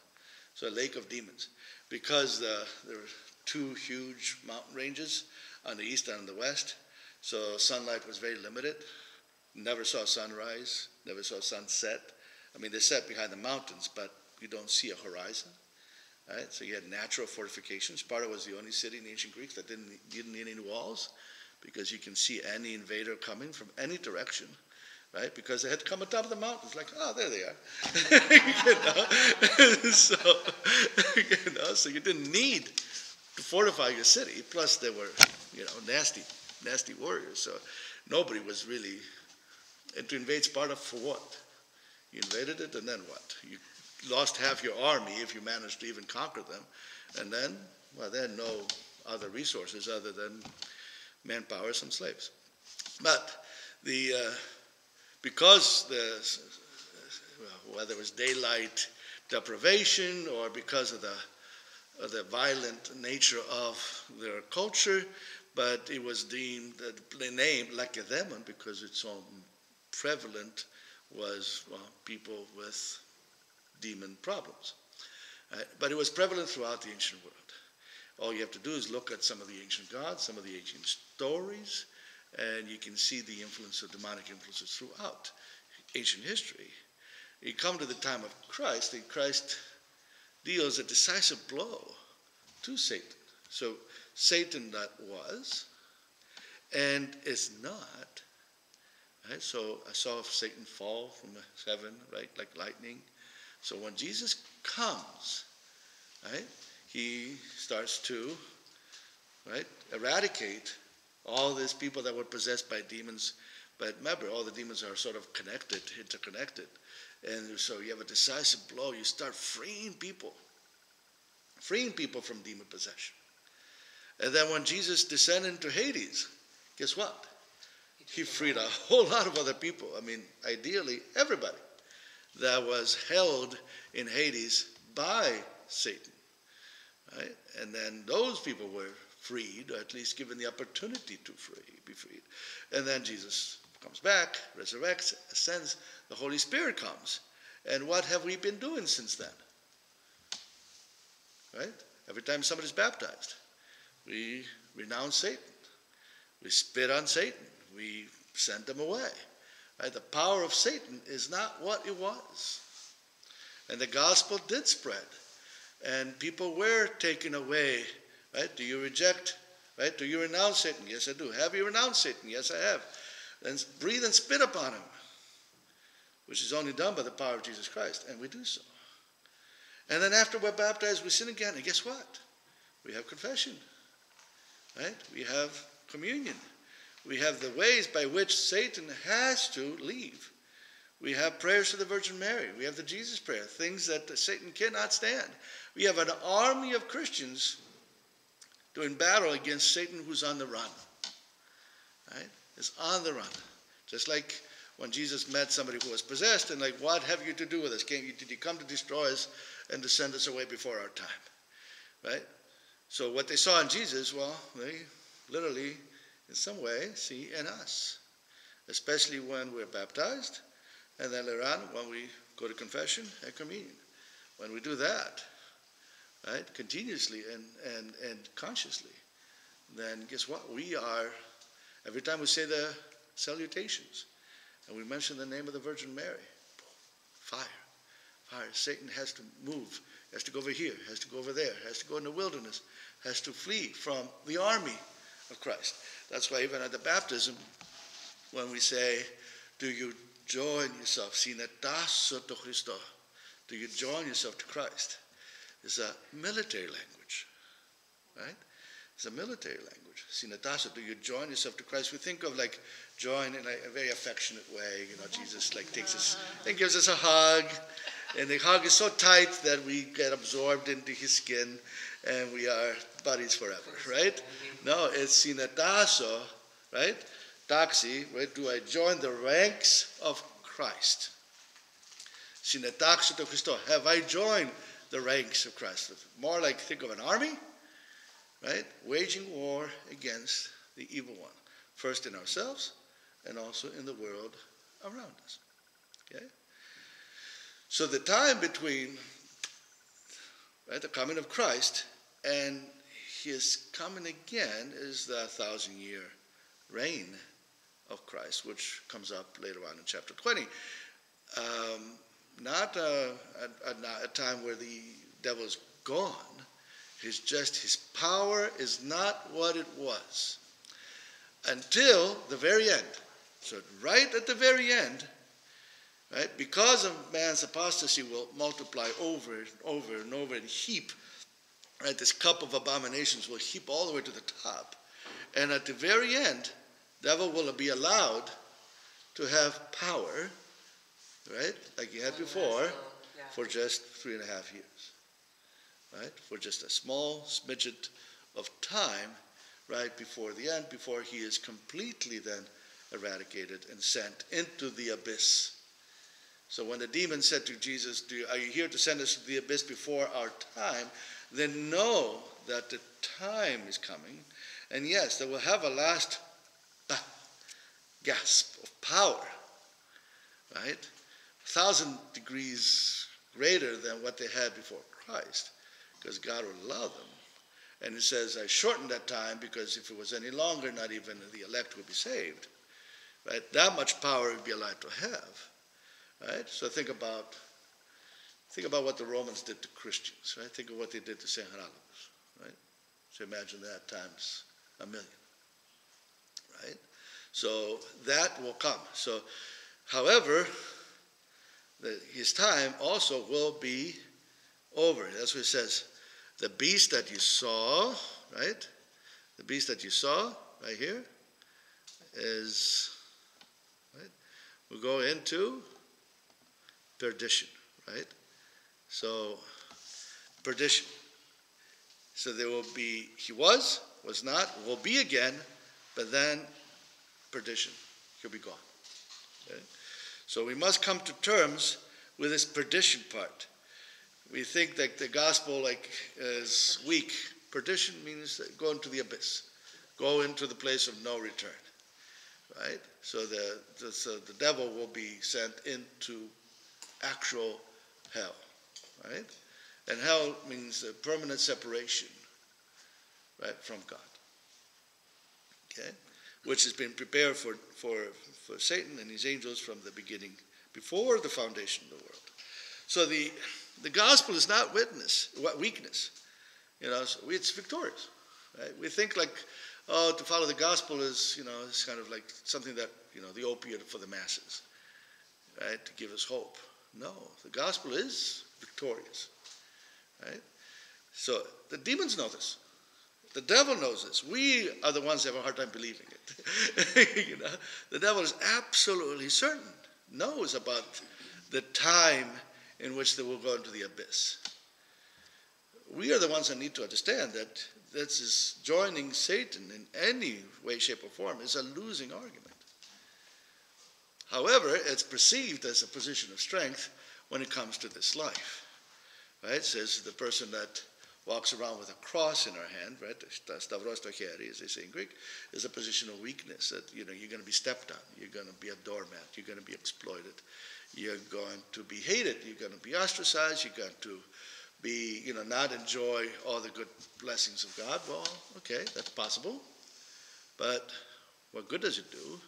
So a lake of demons. Because there are two huge mountain ranges on the east and on the west, so sunlight was very limited. Never saw sunrise, never saw sunset. I mean, they set behind the mountains, but you don't see a horizon, right? So you had natural fortifications. Sparta was the only city in ancient Greece that didn't need any walls, because you can see any invader coming from any direction, right? Because they had to come on top of the mountains, like, oh, there they are. So you didn't need to fortify your city. Plus, they were, nasty warriors. So nobody was really, and to invade Sparta for what? You invaded it, and then what? You lost half your army if you managed to even conquer them. And then, they had no other resources other than manpower, some slaves. But because whether it was daylight deprivation or because of the violent nature of their culture, but it was deemed, the name Lacedaemon, because it's so prevalent, was people with demon problems. But it was prevalent throughout the ancient world. All you have to do is look at some of the ancient gods, some of the ancient stories, and you can see the influence of demonic influences throughout ancient history. You come to the time of Christ, and Christ deals a decisive blow to Satan. So Satan that was and is not. Right? So I saw Satan fall from heaven, right, like lightning. So when Jesus comes, right, he starts to, right, eradicate all these people that were possessed by demons. But remember, all the demons are sort of connected, interconnected. And so you have a decisive blow. You start freeing people from demon possession. And then when Jesus descended into Hades, guess what? He freed a whole lot of other people. I mean, ideally, everybody that was held in Hades by Satan. Right? And then those people were freed, or at least given the opportunity to be freed. And then Jesus comes back, resurrects, ascends, the Holy Spirit comes. And what have we been doing since then? Right? Every time somebody's baptized, we renounce Satan. We spit on Satan. We send them away. Right? The power of Satan is not what it was. And the gospel did spread. And people were taken away Right? Do you reject? Right? Do you renounce Satan? Yes, I do. Have you renounced Satan? Yes, I have. Then breathe and spit upon him, which is only done by the power of Jesus Christ, and we do so. And then after we're baptized, we sin again, and guess what? We have confession, right? We have communion. We have the ways by which Satan has to leave. We have prayers to the Virgin Mary. We have the Jesus prayer, things that Satan cannot stand. We have an army of Christians doing battle against Satan who's on the run, right? Is on the run. Just like when Jesus met somebody who was possessed and like, what have you to do with us? Did you come to destroy us and to send us away before our time? Right? So what they saw in Jesus, well, they literally, in some way, see in us. Especially when we're baptized, and then later on when we go to confession and communion. When we do that, right, continuously and consciously, then guess what? We are, every time we say the salutations, and we mention the name of the Virgin Mary, fire. Satan has to move, has to go over here, has to go over there, has to go in the wilderness, has to flee from the army of Christ. That's why even at the baptism, when we say, do you join yourself, συνετάσσω το Χριστό, do you join yourself to Christ? It's a military language, right? It's a military language. Συνετάσσω, do you join yourself to Christ? We think of like join in a very affectionate way. You know, Jesus like takes us and gives us a hug. And the hug is so tight that we get absorbed into his skin and we are buddies forever, right? No, it's συνετάσσω, right? Taxi, right? Do I join the ranks of Christ? Συνετάξω το Χριστό. Have I joined the ranks of Christ? More like think of an army, right? Waging war against the evil one. First in ourselves and also in the world around us. Okay? So the time between, right, the coming of Christ and his coming again is the 1,000-year reign of Christ, which comes up later on in chapter 20. Not a time where the devil is gone. It's just his power is not what it was until the very end. So right at the very end, right, because of man's apostasy will multiply over and over and over and heap, right, this cup of abominations will heap all the way to the top. And at the very end, the devil will be allowed to have power, right, like he had before, for just 3.5 years, right, for just a small smidget of time, right, before the end, before he is completely then eradicated and sent into the abyss. So when the demon said to Jesus, are you here to send us to the abyss before our time? Then know that the time is coming. And yes, they will have a last gasp of power, right? 1,000 degrees greater than what they had before Christ, because God will allow them. And it says, I shortened that time because if it was any longer, not even the elect would be saved. Right? That much power would be allowed to have. Right? So think about what the Romans did to Christians. Right? Think of what they did to St. Haralambos. Right? So imagine that times 1,000,000. Right? So that will come. So, however, his time also will be over. That's what it says. The beast that you saw, right? The beast that you saw right here is, right? We'll go into perdition, right? So, perdition. So there will be, he was not, will be again, but then perdition. He'll be gone. Okay? So we must come to terms with this perdition part. We think that the gospel is weak. Perdition means go into the abyss. Go into the place of no return. Right? So the devil will be sent into actual hell. Right? And hell means a permanent separation, right, from God. Okay? Which has been prepared for Satan and his angels from the beginning, before the foundation of the world. So the gospel is not weakness. You know, so it's victorious. Right? We think like, oh, to follow the gospel is, it's kind of like something that, the opiate for the masses, right? To give us hope. No, the gospel is victorious, right? So the demons know this. The devil knows this. We are the ones that have a hard time believing it. The devil is absolutely certain, knows about the time in which they will go into the abyss. We are the ones that need to understand that this is joining Satan in any way, shape, or form is a losing argument. However, it's perceived as a position of strength when it comes to this life. Right? It says the person that walks around with a cross in her hand, right? Stavros to heri, as they say in Greek, is a position of weakness. That you're going to be stepped on. You're going to be a doormat. You're going to be exploited. You're going to be hated. You're going to be ostracized. You're going to be, not enjoy all the good blessings of God. Well, okay, that's possible. But what good does it do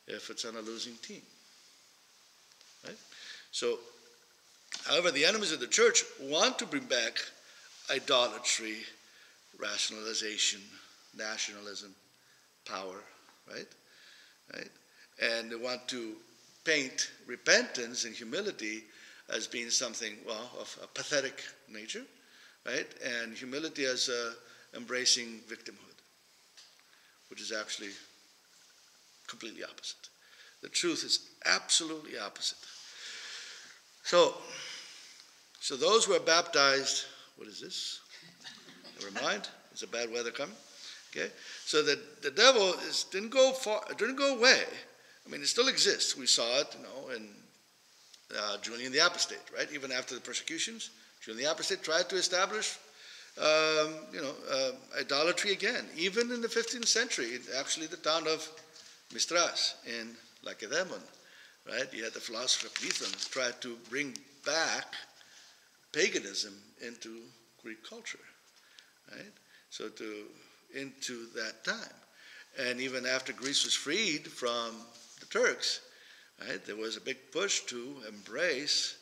if it's on a losing team? Right? So, however, the enemies of the church want to bring back idolatry, rationalization, nationalism, power, right? And they want to paint repentance and humility as being something, of a pathetic nature, right? And humility as embracing victimhood, which is actually completely opposite. The truth is absolutely opposite. So those who are baptized, what is this? Never mind, there's a bad weather coming. Okay, so the devil didn't go away. I mean, it still exists. We saw it, in Julian the Apostate, right? Even after the persecutions, Julian the Apostate tried to establish, idolatry again. Even in the 15th century, actually the town of Mistras in Lacedaemon, right? You had the philosopher Plato try to bring back paganism into Greek culture, right? So into that time. And even after Greece was freed from the Turks, right, there was a big push to embrace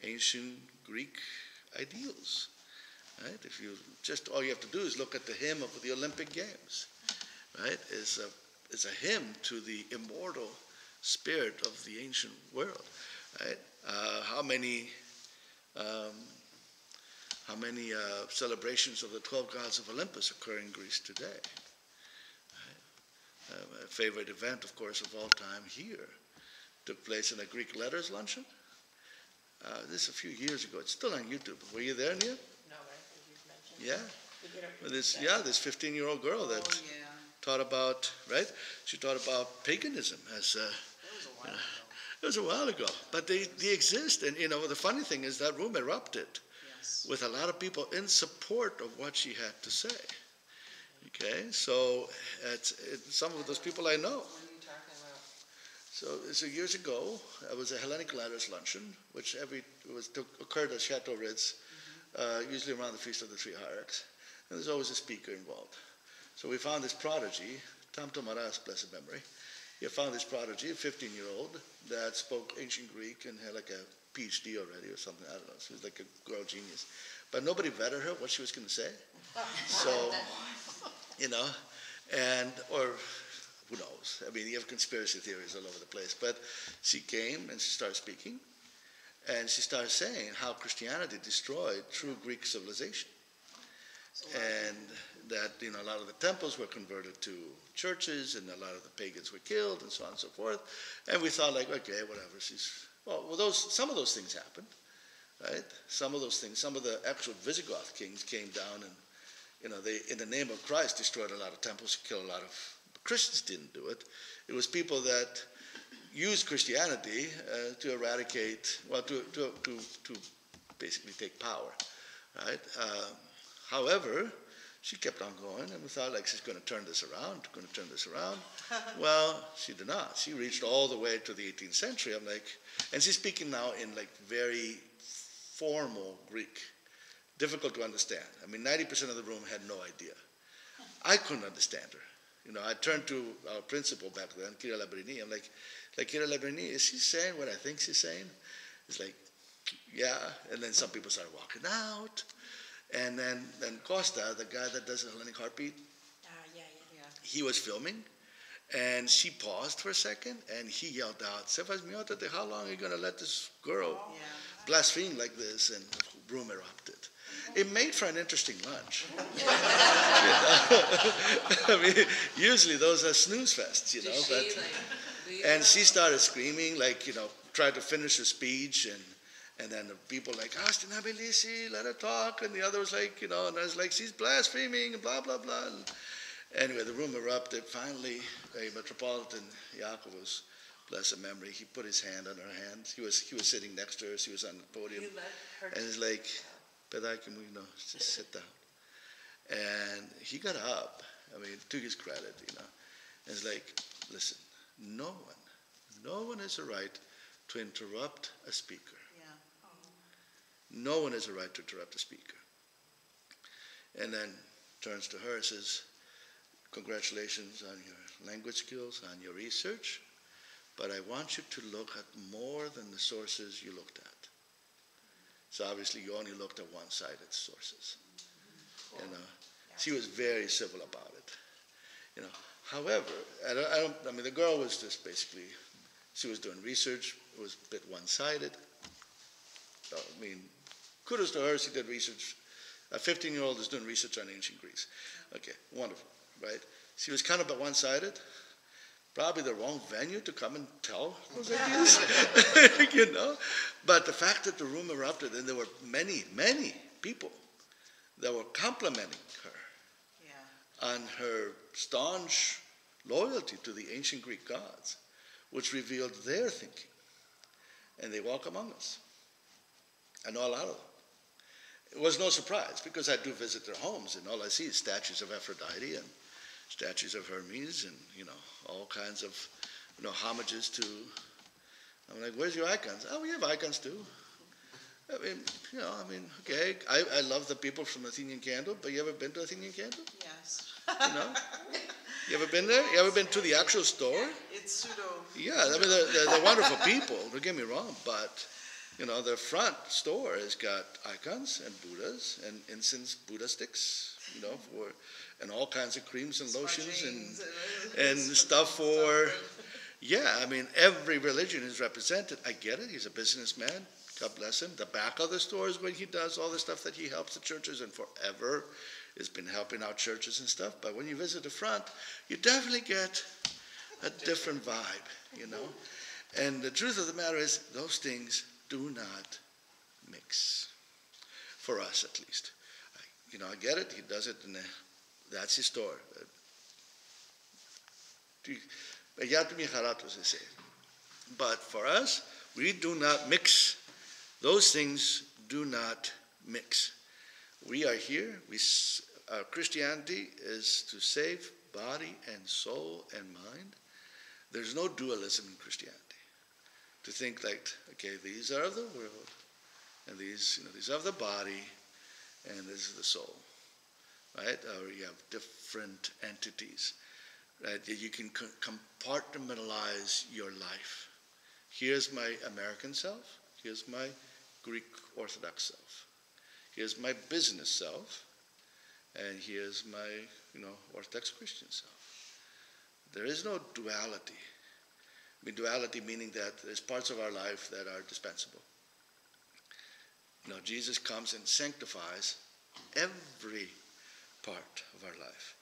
ancient Greek ideals. Right? All you have to do is look at the hymn of the Olympic Games. Right? It's a hymn to the immortal spirit of the ancient world. Right? How many celebrations of the 12 gods of Olympus occur in Greece today? Right? My favorite event, of course, of all time here took place in a Greek letters luncheon. This is a few years ago. It's still on YouTube. Were you there, Nia? No, right, as you've mentioned. Yeah. This 15-year-old girl that taught about, right? She taught about paganism as it was a while ago. But they exist. And, the funny thing is that room erupted with a lot of people in support of what she had to say. Okay, so some of those people I know. So years ago, it was a Hellenic Letters luncheon, which occurred at Chateau Ritz, usually around the Feast of the Three Hierarchs. And there's always a speaker involved. So we found this prodigy, Tam Tomaras, blessed memory. He found this prodigy, a 15-year-old, that spoke ancient Greek and had like a PhD already or something. I don't know. She was like a girl genius. But nobody vetted her what she was going to say. So, or who knows? I mean, you have conspiracy theories all over the place. But she came and she started speaking. And she started saying how Christianity destroyed true Greek civilization. And that, a lot of the temples were converted to churches and a lot of the pagans were killed and so on and so forth. And we thought like, okay, whatever. Some of those things happened, right? Some of the actual Visigoth kings came down and, they, in the name of Christ, destroyed a lot of temples, killed a lot of Christians. Didn't do it. It was people that used Christianity to eradicate, to basically take power, right? However, she kept on going, and we thought, like, she's going to turn this around. Well, she did not. She reached all the way to the 18th century. I'm like, and she's speaking now in, like, very formal Greek, difficult to understand. I mean, 90% of the room had no idea. I couldn't understand her. I turned to our principal back then, Kira Labrini. I'm like, Kira Labrini, is she saying what I think she's saying? It's like, yeah. And then some people started walking out. And then Costa, the guy that does the Hellenic Heartbeat, Yeah. he was filming, and she paused for a second, and he yelled out, "Sefas miotate, how long are you going to let this girl blaspheme like this?" And the room erupted. It made for an interesting lunch. I mean, usually those are snooze fests, you know. Did But, she, like, leave and her she alone? started screaming, like, you know, tried to finish her speech, and then the people like, "Astinabilisi, let her talk," and the other was like, you know, and I was like, "She's blaspheming," and blah, blah, blah. And anyway, the room erupted. Finally, a Metropolitan Iakovos, bless his memory, he put his hand on her hand. He was sitting next to her. She was on the podium. You let her And he's like, "Pedaki, you know, just sit down." And he got up. I mean, to his credit, you know. And he's like, "Listen, no one has a right to interrupt a speaker. No one has a right to interrupt a speaker." And then turns to her and says, "Congratulations on your language skills, on your research, but I want you to look at more than the sources you looked at." So obviously you only looked at one-sided sources. You know, she was very civil about it. You know, however, I mean, the girl was just basically, she was doing research. It was a bit one-sided. So, I mean, kudos to her. She did research. A 15-year-old is doing research on ancient Greece. Okay, wonderful, right? She was kind of one-sided. Probably the wrong venue to come and tell those ideas, you know. But the fact that the room erupted and there were many, many people that were complimenting her on her staunch loyalty to the ancient Greek gods, which revealed their thinking. And they walk among us. I know a lot of them. It was no surprise because I do visit their homes, and all I see is statues of Aphrodite and statues of Hermes, and you know, all kinds of, you know, homages to. I'm like, "Where's your icons?" "Oh, we have icons too." I mean, you know, okay. I love the people from Athenian Candle, but you ever been to Athenian Candle? Yes. You know, you ever been there? You ever been to the actual store? It's pseudo. Yeah, I mean, they're wonderful people. Don't get me wrong, but you know, their front store has got icons and Buddhas and incense Buddha sticks, you know, and all kinds of creams and lotions and stuff for, yeah, I mean, every religion is represented. I get it. He's a businessman. God bless him. The back of the store is when he does all the stuff that he helps the churches, and forever has been helping out churches and stuff. But when you visit the front, you definitely get a different vibe, you know. And the truth of the matter is, those things do not mix. For us, at least. You know, I get it. He does it, and that's his store. But for us, we do not mix. Those things do not mix. We are here. Our Christianity is to save body and soul and mind. There's no dualism in Christianity. To think like, okay, these are of the world, and these are of the body, and this is the soul, right? Or you have different entities, right? You can compartmentalize your life. Here's my American self. Here's my Greek Orthodox self. Here's my business self, and here's my, Orthodox Christian self. There is no duality. I mean, duality meaning that there's parts of our life that are dispensable. Jesus comes and sanctifies every part of our life.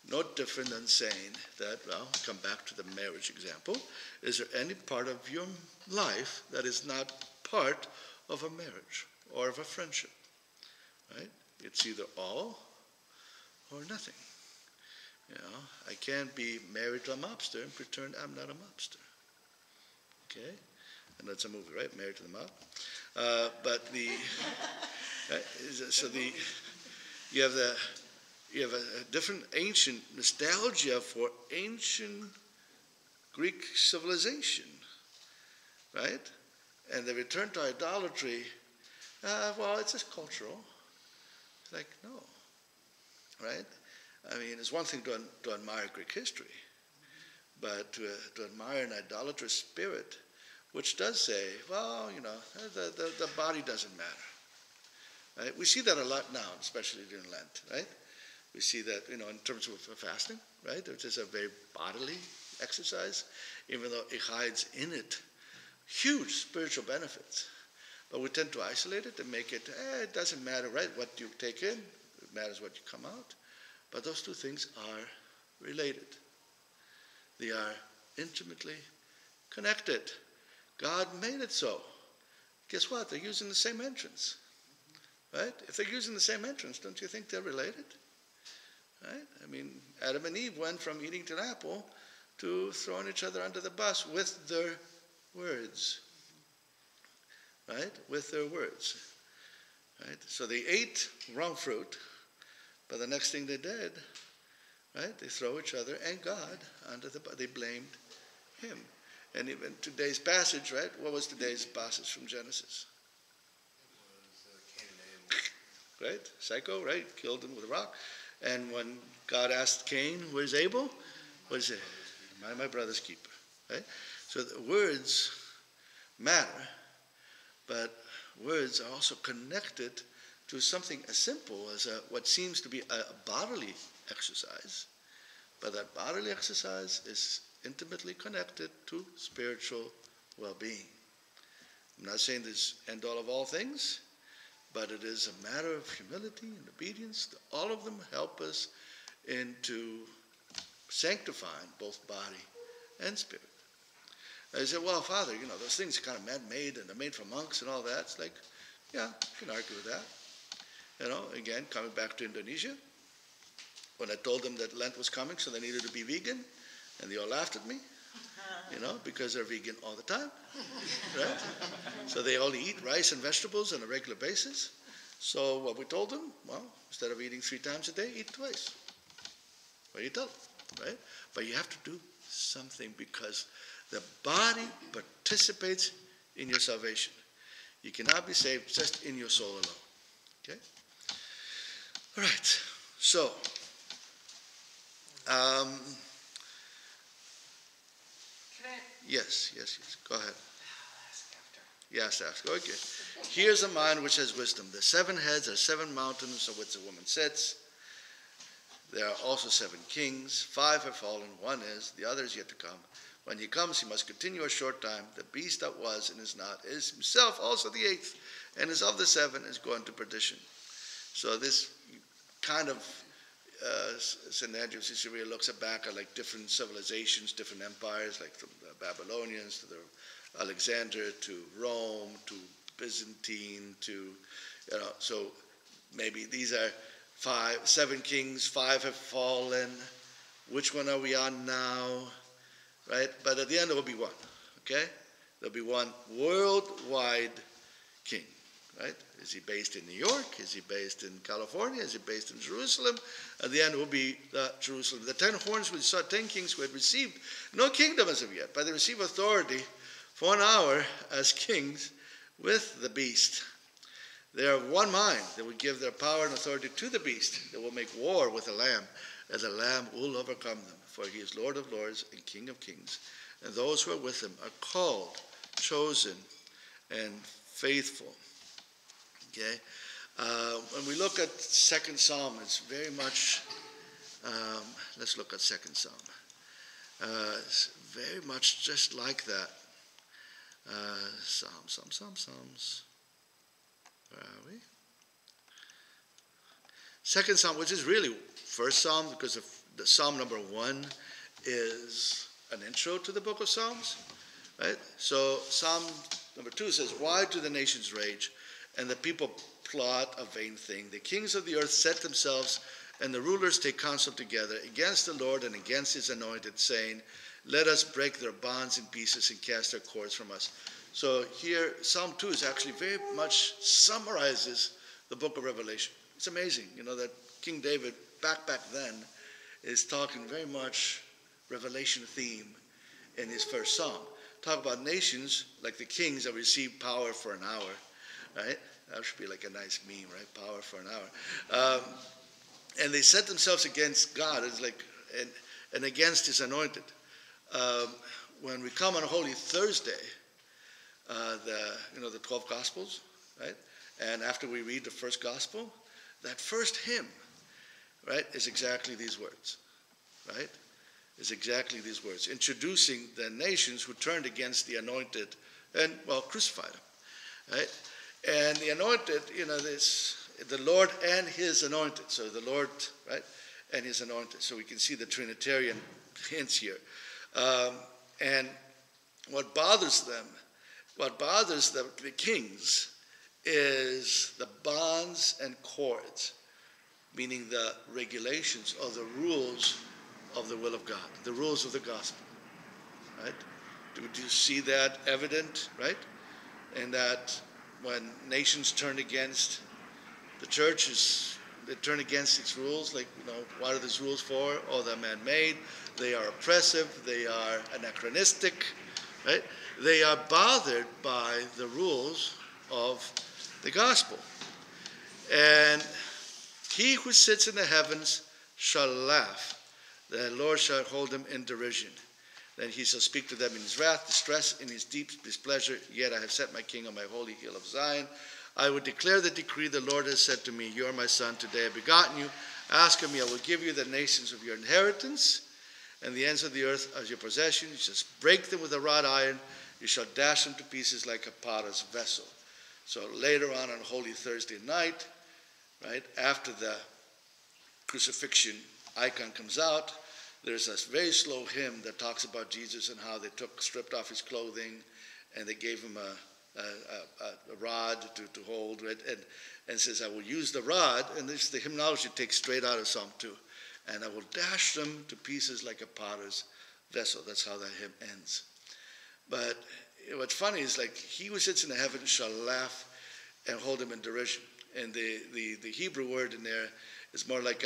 No different than saying that, come back to the marriage example. Is there any part of your life that is not part of a marriage or of a friendship? Right? It's either all or nothing. I can't be married to a mobster and pretend I'm not a mobster. Okay? And that's a movie, right? Married to the Mob. You have a different ancient nostalgia for ancient Greek civilization, right? And the return to idolatry, it's just cultural. It's like, no, right? I mean, it's one thing to admire Greek history, but to admire an idolatrous spirit, which does say, the body doesn't matter. Right? We see that a lot now, especially during Lent, right? We see that, in terms of fasting, right? Which is a very bodily exercise, even though it hides in it huge spiritual benefits. But we tend to isolate it and make it, it doesn't matter, right, what you take in. It matters what you come out. But those two things are related. They are intimately connected. God made it so. Guess what? They're using the same entrance. Right? If they're using the same entrance, don't you think they're related? Right? I mean, Adam and Eve went from eating an apple to throwing each other under the bus with their words. Right? With their words. Right? So they ate wrong fruit, but the next thing they did, right, they throw each other and God under the bus. They blamed him. And even today's passage, right? What was today's passage from Genesis? Cain and Abel. Right? Psycho, right? Killed him with a rock. And when God asked Cain, where's Abel? What did he say? My brother's keeper. Right? So the words matter, but words are also connected to something as simple as what seems to be a bodily exercise. But that bodily exercise is intimately connected to spiritual well-being. I'm not saying this end all of all things, but it is a matter of humility and obedience. All of them help us into sanctifying both body and spirit. I said, well, Father, those things are kind of man-made and they're made for monks and all that. It's like, yeah, you can argue with that. Again, coming back to Indonesia, when I told them that Lent was coming, so they needed to be vegan, and they all laughed at me, because they're vegan all the time, right? So they only eat rice and vegetables on a regular basis. So what we told them, well, instead of eating 3 times a day, eat twice. What do you tell them, right? But you have to do something because the body participates in your salvation. You cannot be saved just in your soul alone, okay? All right, so, yes, go ahead. Yes, ask. Okay. Here's a mind which has wisdom. The 7 heads are 7 mountains on which the woman sits. There are also 7 kings. 5 have fallen. 1 is. The other is yet to come. When he comes, he must continue a short time. The beast that was and is not is himself also the 8th, and is of the 7 is going to perdition. So this kind of St. Andrew Caesarea looks back at like different civilizations, different empires, like from the Babylonians to the Alexander to Rome to Byzantine to, so maybe these are 7 kings, 5 have fallen. Which one are we on now? Right? But at the end, there will be one. Okay? There'll be one worldwide king. Right? Is he based in New York? Is he based in California? Is he based in Jerusalem? At the end, it will be Jerusalem. The 10 horns, we saw 10 kings who had received no kingdom as of yet, but they receive authority for an hour as kings with the beast. They are of one mind. They will give their power and authority to the beast. They will make war with the Lamb, and the Lamb will overcome them. For he is Lord of lords and King of kings. And those who are with him are called, chosen, and faithful. Okay? When we look at 2nd Psalm, it's very much, let's look at 2nd Psalm. It's very much just like that. Psalms. Where are we? 2nd Psalm, which is really 1st Psalm, because the Psalm number 1 is an intro to the book of Psalms. Right? So Psalm number 2 says, why do the nations rage and the people plot a vain thing? The kings of the earth set themselves and the rulers take counsel together against the Lord and against his anointed, saying, let us break their bonds in pieces and cast their cords from us. So here, Psalm 2 is actually very much summarizes the book of Revelation. It's amazing, that King David, back then, is talking very much Revelation theme in his 1st Psalm. Talk about nations like the kings that receive power for an hour, right? That should be like a nice meme, right? Power for an hour. And they set themselves against God, it's like, and against his anointed. When we come on Holy Thursday, the 12 Gospels, right? And after we read the first gospel, that first hymn, right, is exactly these words, right? Is exactly these words, introducing the nations who turned against the anointed and, well, crucified him, right? And the anointed, this, the Lord and his anointed. So the Lord, right, and his anointed. So we can see the Trinitarian hints here. And what bothers them, the kings, is the bonds and cords, meaning the regulations or the rules of the will of God, the rules of the gospel, right? Do you see that evident, right? And that when nations turn against the church, they turn against its rules, like, what are these rules for? Oh, they're man-made, they are oppressive, they are anachronistic, right? They are bothered by the rules of the gospel. And he who sits in the heavens shall laugh. The Lord shall hold him in derision. Then he shall speak to them in his wrath, distress, in his deep displeasure. Yet I have set my king on my holy hill of Zion. I will declare the decree. The Lord has said to me, you are my son. Today I have begotten you. Ask of me, I will give you the nations of your inheritance, and the ends of the earth as your possession. You shall break them with a wrought iron. You shall dash them to pieces like a potter's vessel. So later on Holy Thursday night, right, after the crucifixion icon comes out, there's a very slow hymn that talks about Jesus and how they stripped off his clothing, and they gave him a rod to hold, right? And says, I will use the rod, and this the hymnology takes straight out of Psalm 2, and I will dash them to pieces like a potter's vessel. That's how that hymn ends. But what's funny is, like, he who sits in the heavens shall laugh and hold him in derision. And the Hebrew word in there is more like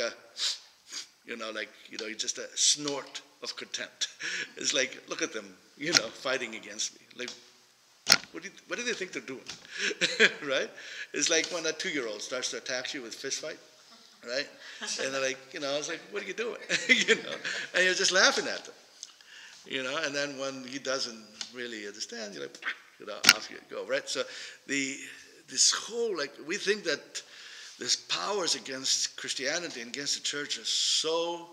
just a snort of contempt. It's like, look at them, fighting against me. Like, what do they think they're doing? Right? It's like when a 2-year-old starts to attack you with fist fight, right? And they're like, it's like, what are you doing? And you're just laughing at them. And then when he doesn't really understand, you're like, off you go, right? So this whole, we think that these powers against Christianity and against the church are so,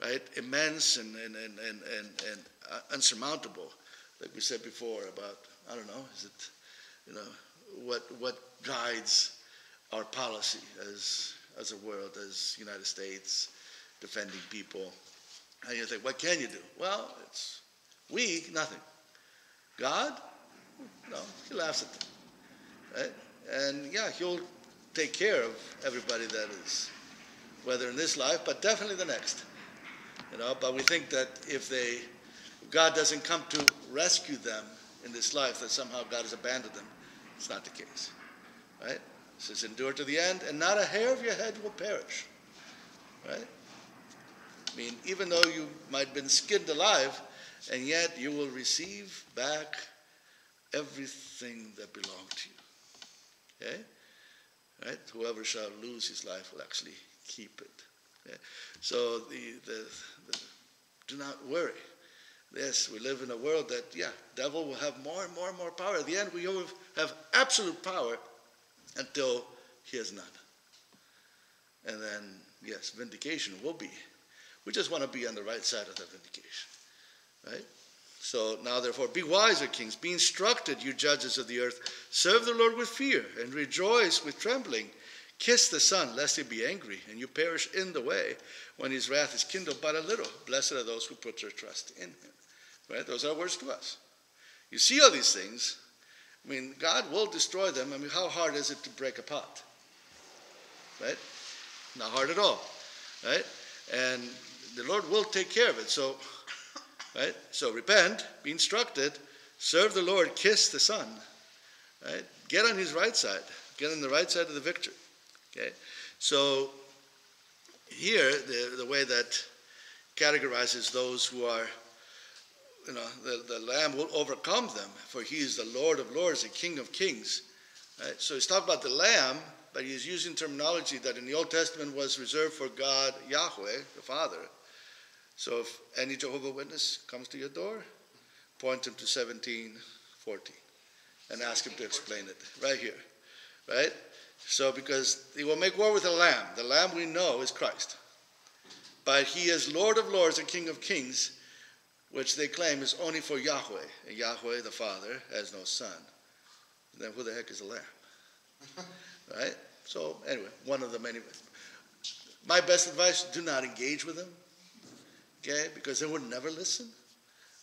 right, immense and unsurmountable. Like we said before about, I don't know, is it, what guides our policy as a world, as United States, defending people. And you think, what can you do? Well, it's nothing. God, no, he laughs at them, right? And yeah, he'll take care of everybody that is, whether in this life, but definitely the next. But we think that if God doesn't come to rescue them in this life, that somehow God has abandoned them. It's not the case, right? It says, endure to the end, and not a hair of your head will perish, right? I mean, even though you might have been skinned alive, and yet you will receive back everything that belonged to you. Okay? Right? Whoever shall lose his life will actually keep it. Okay? So do not worry. Yes, we live in a world that, devil will have more and more and more power. At the end, we will have absolute power until he has none. And then, yes, vindication will be. We just want to be on the right side of that vindication. Right? So now, therefore, be wise, O kings. Be instructed, you judges of the earth. Serve the Lord with fear and rejoice with trembling. Kiss the Son, lest he be angry, and you perish in the way when his wrath is kindled but a little. Blessed are those who put their trust in him. Right? Those are words to us. You see all these things. I mean, God will destroy them. I mean, how hard is it to break a pot? Right? Not hard at all. Right? And the Lord will take care of it. So, right? So repent, be instructed, serve the Lord, kiss the Son. Right? Get on his right side. Get on the right side of the victory. Okay? So here, the way that categorizes those who are, the Lamb will overcome them, for he is the Lord of lords, the King of kings. Right? So he's talking about the Lamb, but he's using terminology that in the Old Testament was reserved for God, Yahweh, the Father. So if any Jehovah Witness comes to your door, point him to 17:14 and ask him to explain it right here. Right? So because he will make war with the Lamb. The Lamb we know is Christ. But he is Lord of lords and King of kings, which they claim is only for Yahweh. And Yahweh, the Father, has no son. Then who the heck is the Lamb? Right? So anyway, one of the many. My best advice, do not engage with them. Okay? Because they would never listen.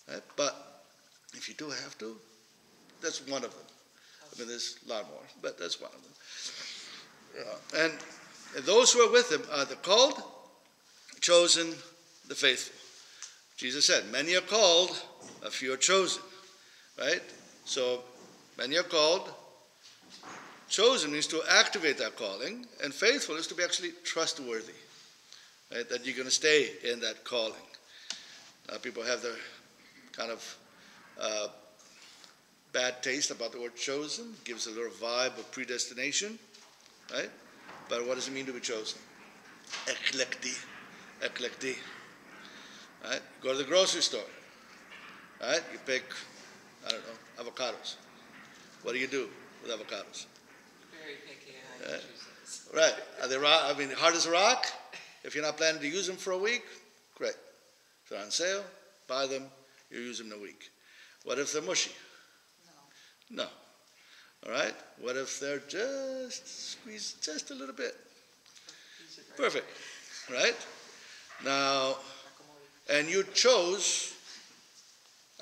Right? But if you do have to, that's one of them. I mean, there's a lot more, but that's one of them. And those who are with him are the called, chosen, the faithful. Jesus said, many are called, a few are chosen. Right? So, many are called. Chosen means to activate that calling, and faithful is to be actually trustworthy. Right? That you're going to stay in that calling. People have their kind of bad taste about the word chosen. Gives a little vibe of predestination. Right? But what does it mean to be chosen? Eklekti. Eklekti. Right? Go to the grocery store. Right? You pick, I don't know, avocados. What do you do with avocados? Very picky how you choose those. Right. Are they hard as a rock? If you're not planning to use them for a week, great. If they're on sale, buy them, you use them in a week. What if they're mushy? No. All right? What if they're just squeezed just a little bit? Perfect. Right? Now, and you chose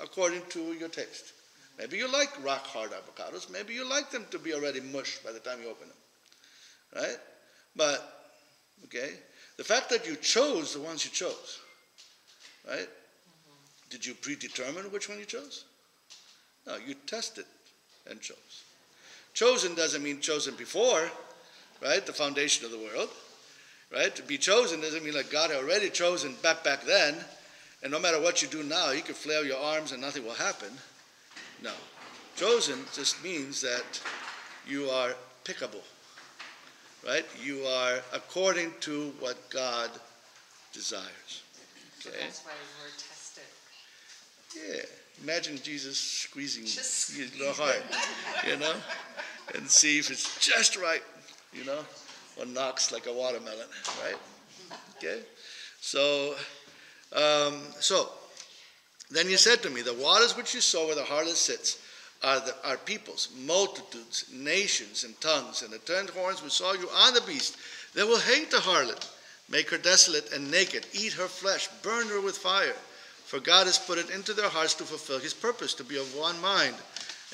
according to your taste. Maybe you like rock-hard avocados. Maybe you like them to be already mushed by the time you open them. Right? But, okay, the fact that you chose the ones you chose, right? Did you predetermine which one you chose? No, you tested and chose. Chosen doesn't mean chosen before, right? The foundation of the world, right? To be chosen doesn't mean like God had already chosen back then, and no matter what you do now, you can flail your arms and nothing will happen. No. Chosen just means that you are pickable, right? You are according to what God desires. So Okay? that's why we're tested. Yeah. Imagine Jesus squeezing his little heart, and see if it's just right, or knocks like a watermelon, right? Okay? So then he said to me, the waters which you saw where the harlot sits are peoples, multitudes, nations, and tongues, and the 10 horns which saw you on the beast. They will hate the harlot, make her desolate and naked, eat her flesh, burn her with fire. For God has put it into their hearts to fulfill his purpose, to be of one mind,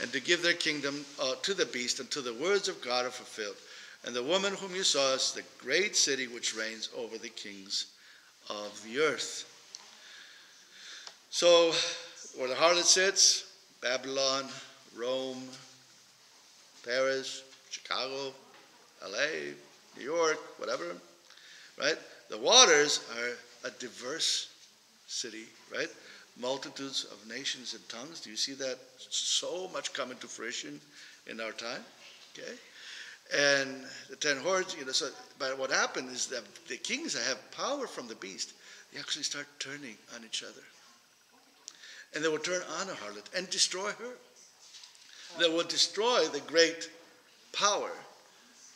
and to give their kingdom to the beast until the words of God are fulfilled. And the woman whom you saw is the great city which reigns over the kings of the earth. So, where the harlot sits, Babylon, Rome, Paris, Chicago, LA, New York, whatever, right? The waters are a diverse city, right? Multitudes of nations and tongues. Do you see that so much coming to fruition in our time? Okay? And the 10 horns, but what happened is that the kings that have power from the beast, they actually start turning on each other. And they will turn on a harlot and destroy her. They will destroy the great power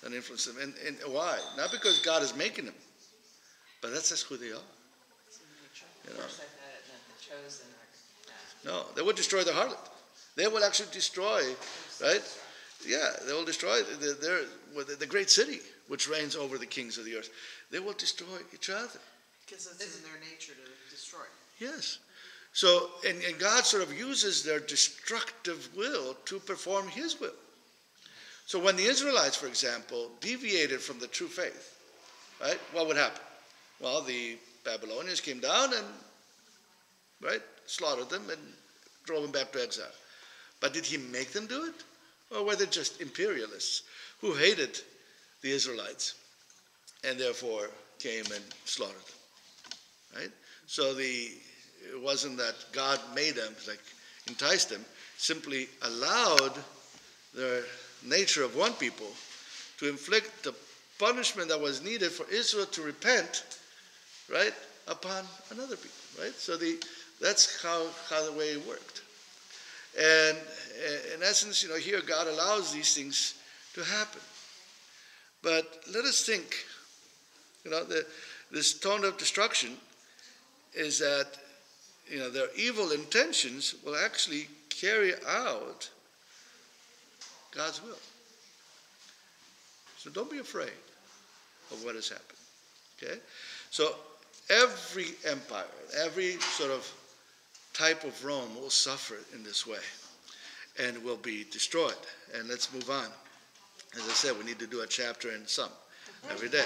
and influence them. And why? Not because God is making them, but that's just who they are. Of course, I thought that the chosen are. No, they will destroy the harlot. They will actually destroy, right? Yeah, they will destroy the great city which reigns over the kings of the earth. They will destroy each other. Because it's in their nature to destroy. Yes. So, and God sort of uses their destructive will to perform his will. So when the Israelites, for example, deviated from the true faith, right, what would happen? Well, the Babylonians came down and, right, slaughtered them and drove them back to exile. But did he make them do it? Or were they just imperialists who hated the Israelites and therefore came and slaughtered them? Right? So it wasn't that God made them, like enticed them, simply allowed the nature of one people to inflict the punishment that was needed for Israel to repent, right, upon another people, right? So that's how the way it worked. And in essence, here God allows these things to happen. But let us think, this tone of destruction is that, their evil intentions will actually carry out God's will. So don't be afraid of what has happened. Okay? So every empire, every sort of type of Rome will suffer in this way and will be destroyed. And let's move on. As I said, we need to do a chapter and some every day.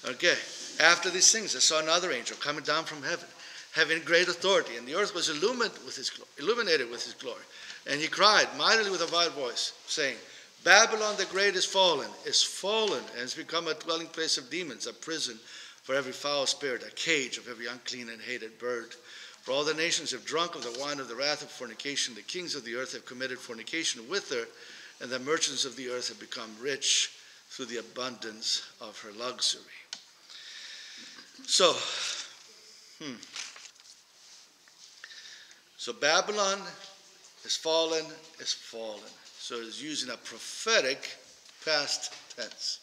Okay. After these things, I saw another angel coming down from heaven, having great authority, and the earth was illuminated with his glory. And he cried mightily with a loud voice, saying, Babylon the great is fallen, and has become a dwelling place of demons, a prison for every foul spirit, a cage of every unclean and hated bird. For all the nations have drunk of the wine of the wrath of fornication. The kings of the earth have committed fornication with her, and the merchants of the earth have become rich through the abundance of her luxury. So Babylon is fallen. So it's using a prophetic past tense,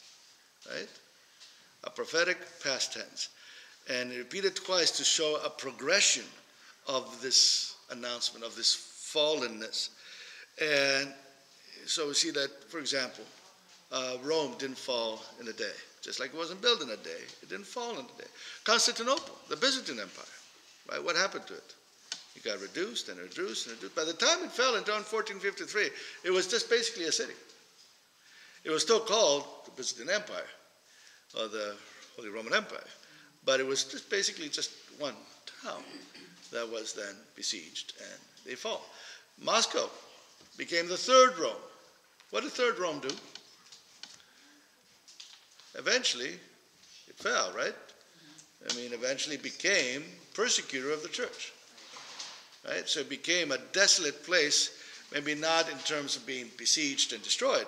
right? A prophetic past tense. And repeated twice to show a progression of this announcement, of this fallenness. And so we see that, for example, Rome didn't fall in a day. Just like it wasn't built in a day, it didn't fall in a day. Constantinople, the Byzantine Empire, right? What happened to it? It got reduced and reduced and reduced. By the time it fell in John 1453, it was just basically a city. It was still called the Byzantine Empire, or the Holy Roman Empire, but it was just basically just one town that was then besieged, and they fall. Moscow became the third Rome. What did third Rome do? Eventually, it fell, right? Eventually became persecutor of the church, right? So it became a desolate place, maybe not in terms of being besieged and destroyed,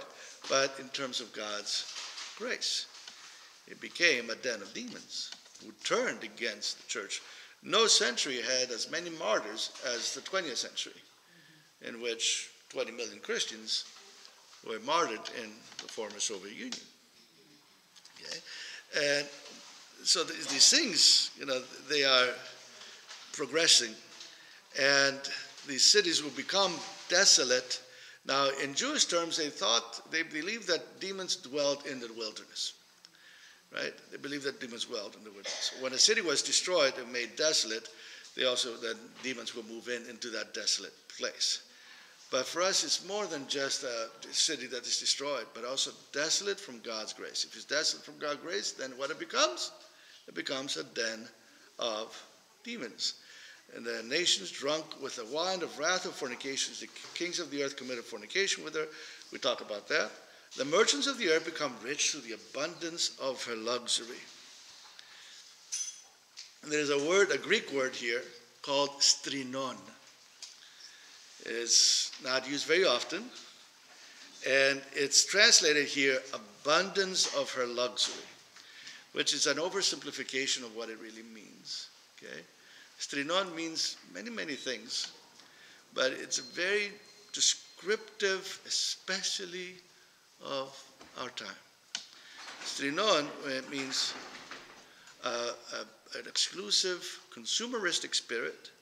but in terms of God's grace. It became a den of demons who turned against the church. No century had as many martyrs as the 20th century, in which 20 million Christians were martyred in the former Soviet Union. Okay? And so these things, they are progressing, and these cities will become desolate. Now, in Jewish terms, they believed that demons dwelled in the wilderness, right? They believed that demons dwelled in the wilderness. When a city was destroyed and made desolate, then demons will move into that desolate place. But for us, it's more than just a city that is destroyed, but also desolate from God's grace. If it's desolate from God's grace, then what it becomes? It becomes a den of demons. And the nations drunk with the wine of wrath of fornications, the kings of the earth committed fornication with her. We talk about that. The merchants of the earth become rich through the abundance of her luxury. And there's a Greek word here called strinon. It's not used very often, and it's translated here, abundance of her luxury, which is an oversimplification of what it really means. Okay? Strinon means many, many things, but it's very descriptive, especially of our time. Strinon means an exclusive, consumeristic spirit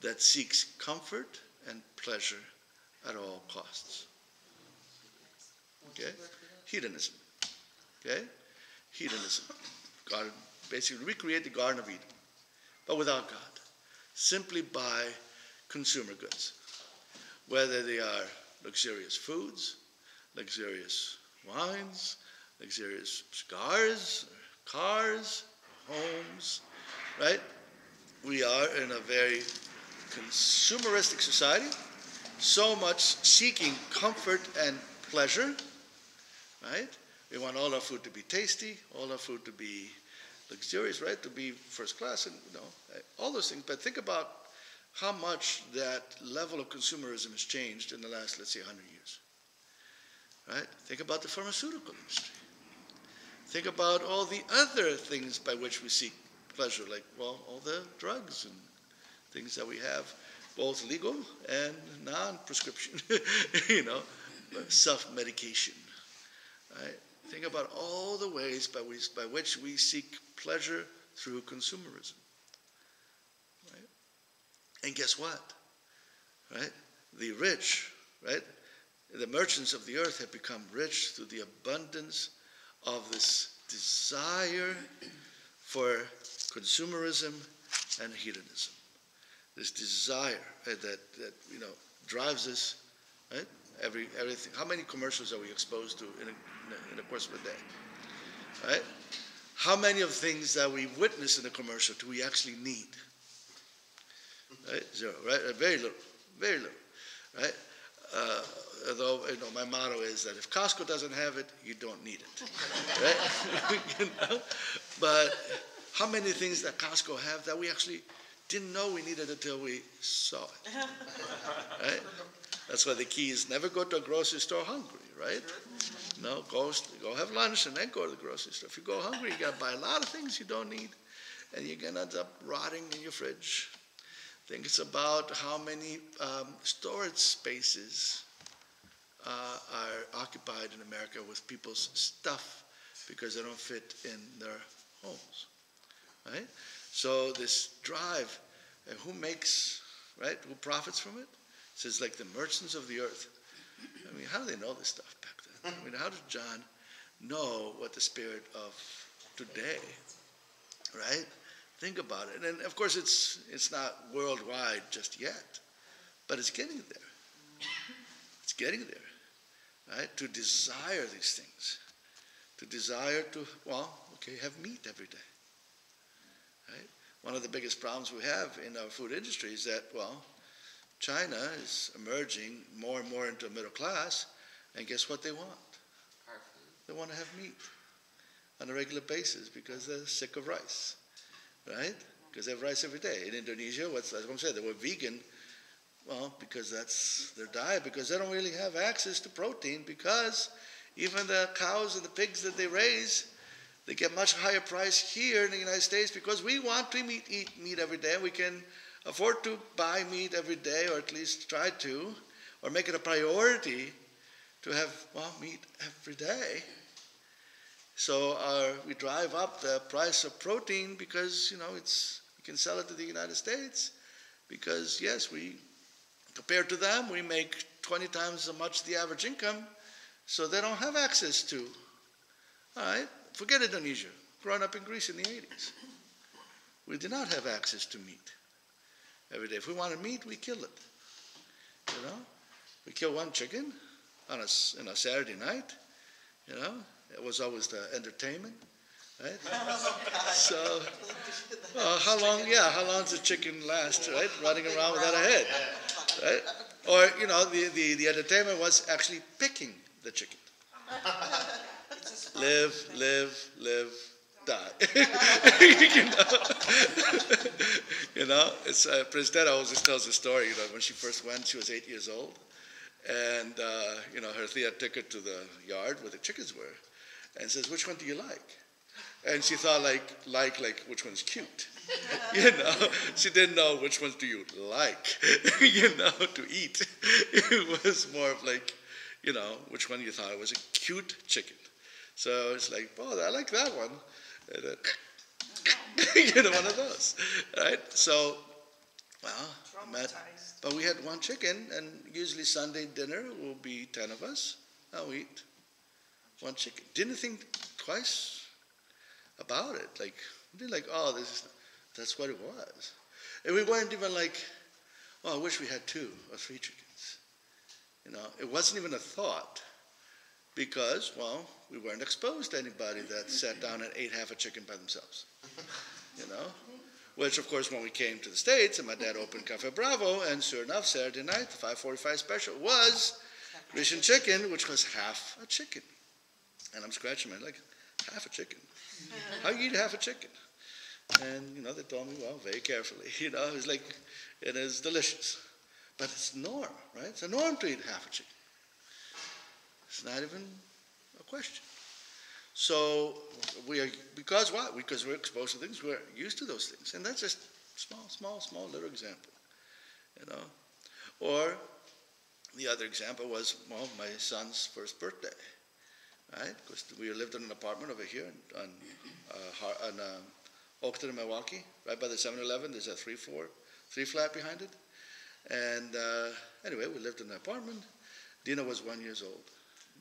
that seeks comfort and pleasure at all costs. Okay? Hedonism. Okay? Hedonism. God basically recreate the Garden of Eden, but without God. Simply by consumer goods. Whether they are luxurious foods, luxurious wines, luxurious cigars, cars, homes, right? We are in a very consumeristic society, so much seeking comfort and pleasure, right? We want all our food to be tasty, all our food to be luxurious, right? To be first class, and all those things. But think about how much that level of consumerism has changed in the last, let's say, 100 years, right? Think about the pharmaceutical industry. Think about all the other things by which we seek pleasure, like, all the drugs and things that we have, both legal and non-prescription, self-medication, right? Think about all the ways by which we seek pleasure through consumerism. Right? And guess what? Right? The rich, right? The merchants of the earth have become rich through the abundance of this desire for consumerism and hedonism. This desire, right, that drives us, right? Everything. How many commercials are we exposed to in the course of a day? Right? How many of the things that we witness in a commercial do we actually need? Right? Zero. Right? Very little. Very little. Right? Although my motto is that if Costco doesn't have it, you don't need it. Right? But how many things that Costco have that we actually didn't know we needed until we saw it? Right? That's why the key is never go to a grocery store hungry, right? No, go have lunch and then go to the grocery store. If you go hungry, you got to buy a lot of things you don't need, and you're going to end up rotting in your fridge. Think it's about how many storage spaces are occupied in America with people's stuff because they don't fit in their homes, right? So this drive, who makes, right? Who profits from it? It says like the merchants of the earth. I mean, how do they know this stuff back then? I mean, how did John know what the spirit of today, right? Think about it. And of course, it's not worldwide just yet, but it's getting there. It's getting there, right? To desire these things. To desire to, have meat every day, right? One of the biggest problems we have in our food industry is that, China is emerging more and more into a middle class, and guess what they want? They want to have meat on a regular basis because they're sick of rice, right? Because they have rice every day. In Indonesia, as I'm saying, they were vegan, because that's their diet, because they don't really have access to protein, because even the cows and the pigs that they raise, they get much higher price here in the United States because we want to eat meat every day. We can afford to buy meat every day, or at least try to, or make it a priority to have, meat every day. So we drive up the price of protein because, we can sell it to the United States because, yes, compared to them, we make 20 times as much the average income, so they don't have access to. All right, forget Indonesia. Growing up in Greece in the 80s, we did not have access to meat every day. If we wanted meat, we kill it. We kill one chicken on a Saturday night. It was always the entertainment, right? So, how long does the chicken last, right? Running around without a head, right? Or, the entertainment was actually picking the chicken. Live, die. It's Prince Detta always tells the story. When she first went, she was 8 years old, and her Thea took her to the yard where the chickens were, and says, "Which one do you like?" And she thought like which one's cute. She didn't know which ones do you like, to eat. It was more of like, which one you thought was a cute chicken. So it's like, I like that one. And, one of those, right? So, but we had one chicken, and usually Sunday dinner will be 10 of us. I'll eat one chicken. Didn't think twice about it. We did that's what it was. And we weren't even like, I wish we had 2 or 3 chickens. It wasn't even a thought because, we weren't exposed to anybody that sat down and ate half a chicken by themselves. Which, of course, when we came to the States and my dad opened Cafe Bravo, and sure enough, Saturday night, the 5:45 special was Grecian chicken, which was half a chicken. And I'm scratching my leg, half a chicken. How you eat half a chicken? And, they told me, very carefully, it's like, it is delicious. But it's norm, right? It's a norm to eat half a chicken. It's not even a question. So because what? Because we're exposed to things, we're used to those things. And that's just small little example, Or the other example was, my son's first birthday. right? Because we lived in an apartment over here on Oakton in Milwaukee, right by the 7-Eleven. There's a three flat behind it. And anyway, we lived in an apartment. Dino was 1 year old.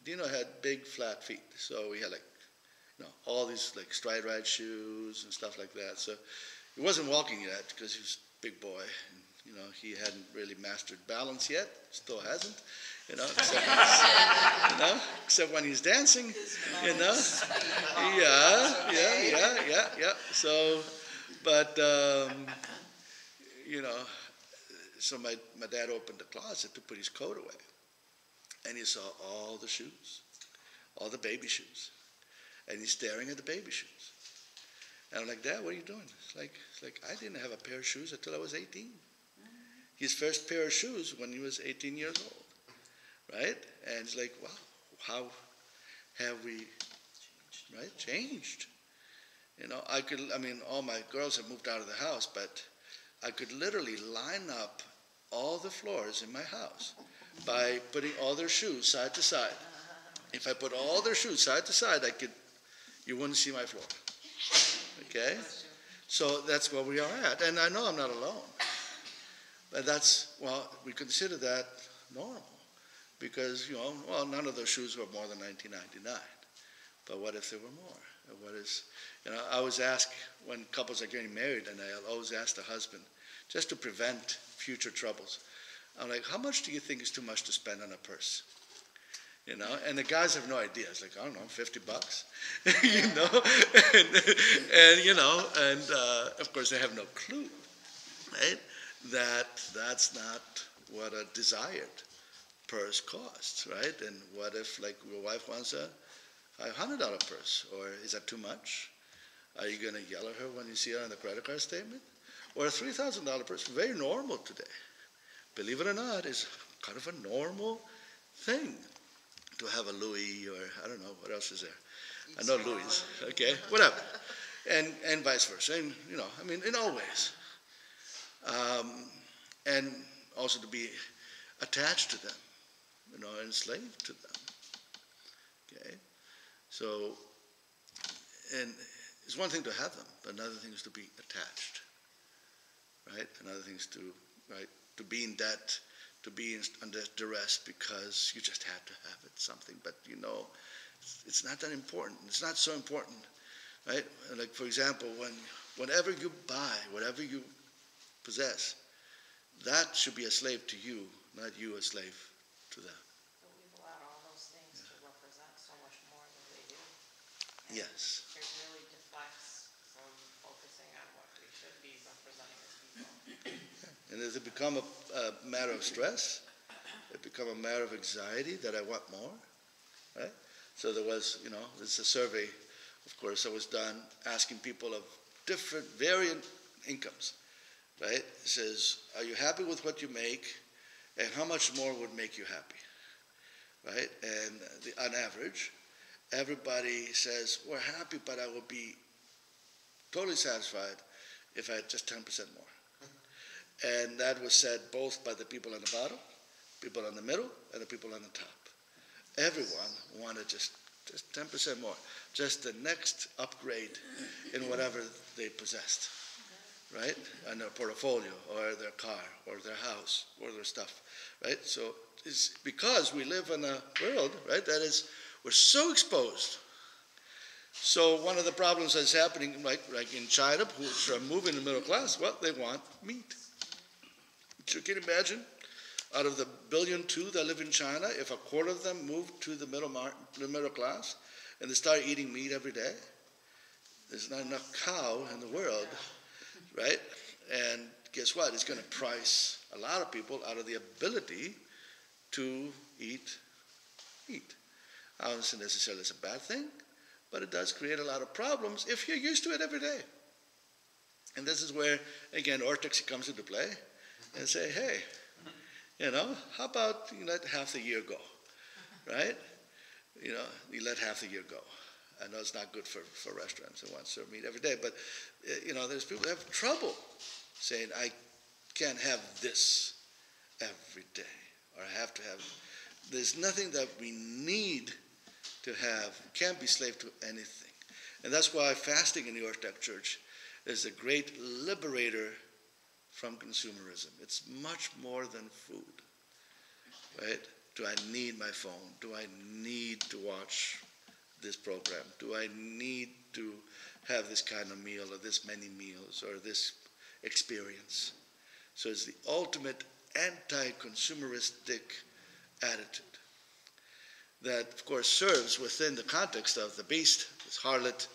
Dino had big flat feet, so we had all these stride ride shoes and stuff like that. So he wasn't walking yet because he was a big boy. And, he hadn't really mastered balance yet. Still hasn't. Except when he's dancing. Yeah. So, but so my dad opened the closet to put his coat away, and he saw all the shoes, all the baby shoes, and he's staring at the baby shoes. And I'm like, Dad, what are you doing? It's like I didn't have a pair of shoes until I was 18. His first pair of shoes when he was 18 years old, right? And it's like, wow, how have we, changed? All my girls have moved out of the house, but I could literally line up all the floors in my house by putting all their shoes side to side. If I put all their shoes side to side, you wouldn't see my floor. Okay? So that's where we are at. And I know I'm not alone. But we consider that normal. Because, none of those shoes were more than $19.99. But what if there were more? I always ask when couples are getting married, and I always ask the husband, just to prevent future troubles, I'm like, how much do you think is too much to spend on a purse? And the guys have no idea. It's like, I don't know, $50, and of course they have no clue, right? That's not what a desired purse costs, right? And what if, your wife wants a $500 purse, or is that too much? Are you going to yell at her when you see her on the credit card statement? Or a $3,000 purse, very normal today. Believe it or not, is kind of a normal thing to have a Louis, or I don't know, what else is there? I know Louis, okay, whatever. And vice versa, and in all ways. And also to be attached to them, enslaved to them, okay? So, and it's one thing to have them, but another thing is to be attached, right? Another thing is to be in debt, to be under duress because you just had to have it, something. But it's not that important. It's not so important, right? Like, for example, whenever you buy, whatever you possess, that should be a slave to you, not you a slave to them. But we've allowed all those things to represent so much more than they do. And Yes. it really deflects from focusing on what we should be representing as people. And does it become a matter of stress? It become a matter of anxiety that I want more, right? So there was, there's a survey, of course, that was done asking people of different, variant incomes, right? It says, are you happy with what you make, and how much more would make you happy, right? And on average, everybody says, we're happy, but I will be totally satisfied if I had just 10% more. And that was said both by the people on the bottom, people on the middle, and the people on the top. Everyone wanted just 10% more, just the next upgrade in whatever they possessed, right? And their portfolio, or their car, or their house, or their stuff, right? So it's because we live in a world, right, we're so exposed. So one of the problems that's happening, like in China, who are moving the middle class, they want meat. So can you imagine, out of the 1.2 billion that live in China, if a quarter of them move to the middle class and they start eating meat every day, there's not enough cow in the world, right? And guess what? It's going to price a lot of people out of the ability to eat meat. I don't say necessarily it's a bad thing, but it does create a lot of problems if you're used to it every day. And this is where, again, orthodoxy comes into play. And say, hey, how about you let half the year go, right? You let half the year go. I know it's not good for restaurants that want to serve meat every day, but, there's people that have trouble saying, I can't have this every day, or I have to have, there's nothing that we need to have. You can't be slave to anything. And that's why fasting in the Orthodox Church is a great liberator from consumerism. It's much more than food, right? Do I need my phone? Do I need to watch this program? Do I need to have this kind of meal or this many meals or this experience? So it's the ultimate anti-consumeristic attitude that, of course, serves within the context of the beast, this harlot,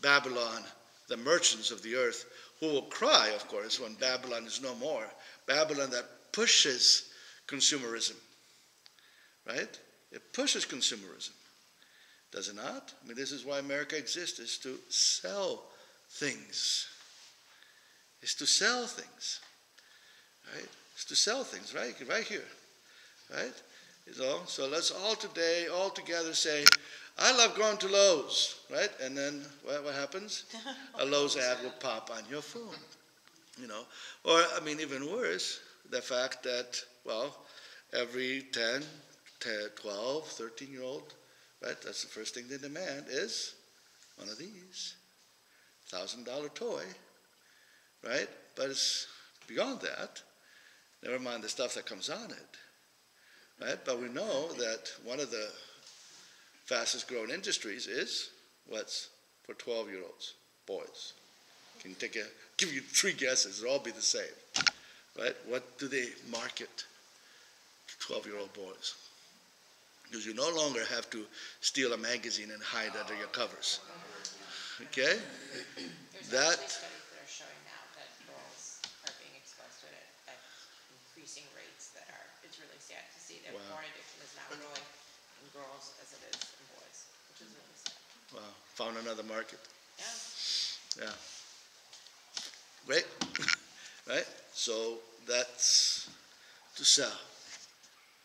Babylon, the merchants of the earth, who will cry, of course, when Babylon is no more. Babylon that pushes consumerism, right? It pushes consumerism. Does it not? I mean, this is why America exists, is to sell things. It's to sell things, right? It's to sell things, right? Right here, right? So let's all together say, I love going to Lowe's, right? And then what happens? A Lowe's ad will pop on your phone, Or, I mean, even worse, the fact that, every 10, 12, 13-year-old, right? That's the first thing they demand is one of these, $1,000 toy, right? But it's beyond that. Never mind the stuff that comes on it, right? But we know that one of the fastest growing industries is what's for 12-year-olds, boys. Can give you 3 guesses, it'll all be the same, right? What do they market to 12-year-old boys? Because you no longer have to steal a magazine and hide under your covers. Okay? There's actually studies that are showing now that girls are being exposed to it at increasing rates it's really sad to see that porn addiction is now growing in girls as it is in boys, which is really sad. Wow, found another market. Yeah. Yeah. Great. Right? So that's to sell,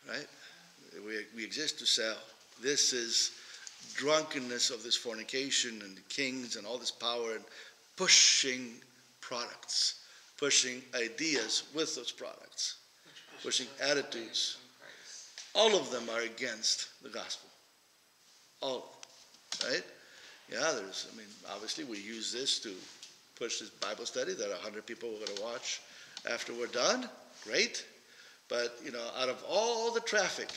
right? We exist to sell. This is drunkenness of this fornication and the kings and all this power and pushing products, pushing ideas with those products, pushing attitudes. All of them are against the gospel. All of them, right? Yeah, obviously we use this to push this Bible study that 100 people are going to watch after we're done. Great. But, out of all the traffic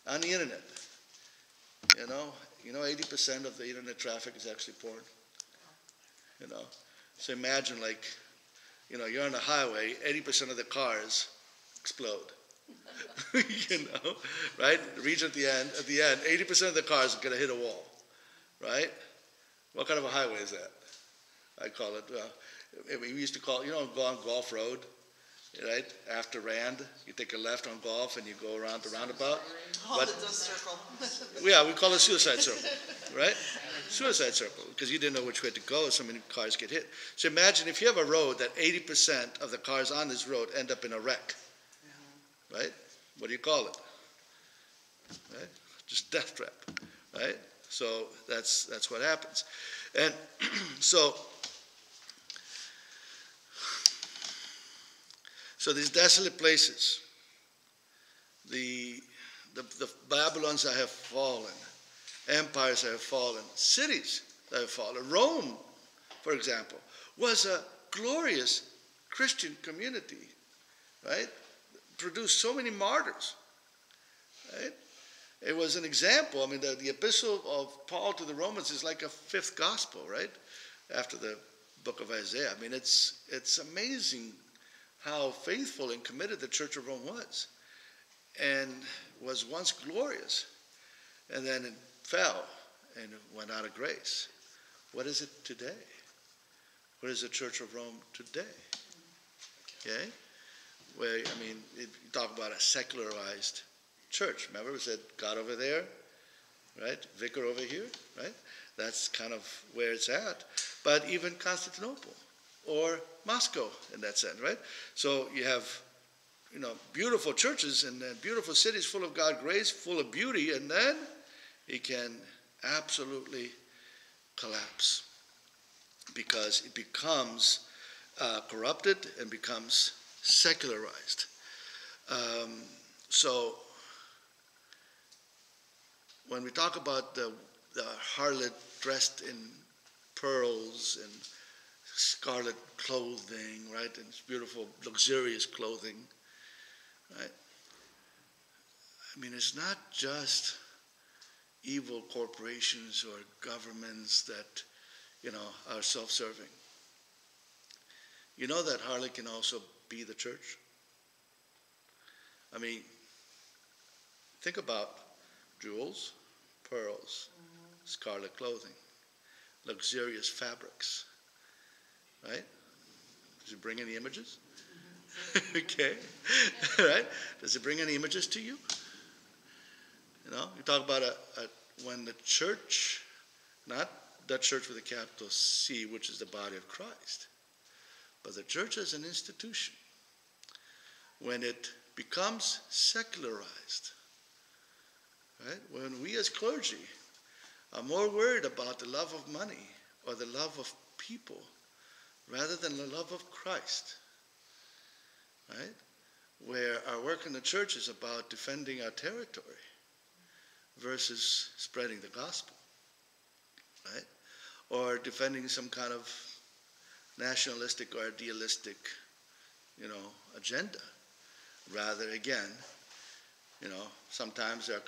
on the internet, 80% of the internet traffic is actually porn. So imagine you're on the highway, 80% of the cars explode. Right? The region at the end, 80% of the cars are going to hit a wall, right? What kind of a highway is that? I call it, we used to call it, go on Golf Road, right? After Rand, you take a left on Golf and you go around the roundabout. Oh, the dust circle. Yeah, we call it suicide circle, right? Suicide circle, because you didn't know which way to go, so many cars get hit. So imagine if you have a road that 80% of the cars on this road end up in a wreck, right? What do you call it? Right? Just death trap, right? So that's what happens. And so these desolate places, the Babylons that have fallen, empires that have fallen, cities that have fallen. Rome, for example, was a glorious Christian community, right? Produced so many martyrs, right? It was an example. The epistle of Paul to the Romans is like a 5th gospel, right? After the book of Isaiah. It's amazing how faithful and committed the Church of Rome was, and was once glorious, and then it fell and it went out of grace. What is it today? What is the Church of Rome today? Okay? Where, you talk about a secularized church. Remember we said God over there, right? Vicar over here, right? That's kind of where it's at. But even Constantinople or Moscow in that sense, right? So you have, beautiful churches and beautiful cities full of God's grace, full of beauty, and then it can absolutely collapse because it becomes corrupted and becomes secularized. So when we talk about the harlot dressed in pearls and scarlet clothing, right, and beautiful, luxurious clothing, right? I mean, it's not just evil corporations or governments that, are self-serving. You know that harlot can also be the church? I mean, think about jewels, pearls, scarlet clothing, luxurious fabrics, right? Does it bring any images? Okay, right? Does it bring any images to you? You talk about when the church, not the church with a capital C, which is the body of Christ, but the church as an institution, when it becomes secularized, right? When we as clergy are more worried about the love of money or the love of people rather than the love of Christ, right? Where our work in the church is about defending our territory versus spreading the gospel, right? Or defending some kind of nationalistic or idealistic, agenda. Rather, again, sometimes they're,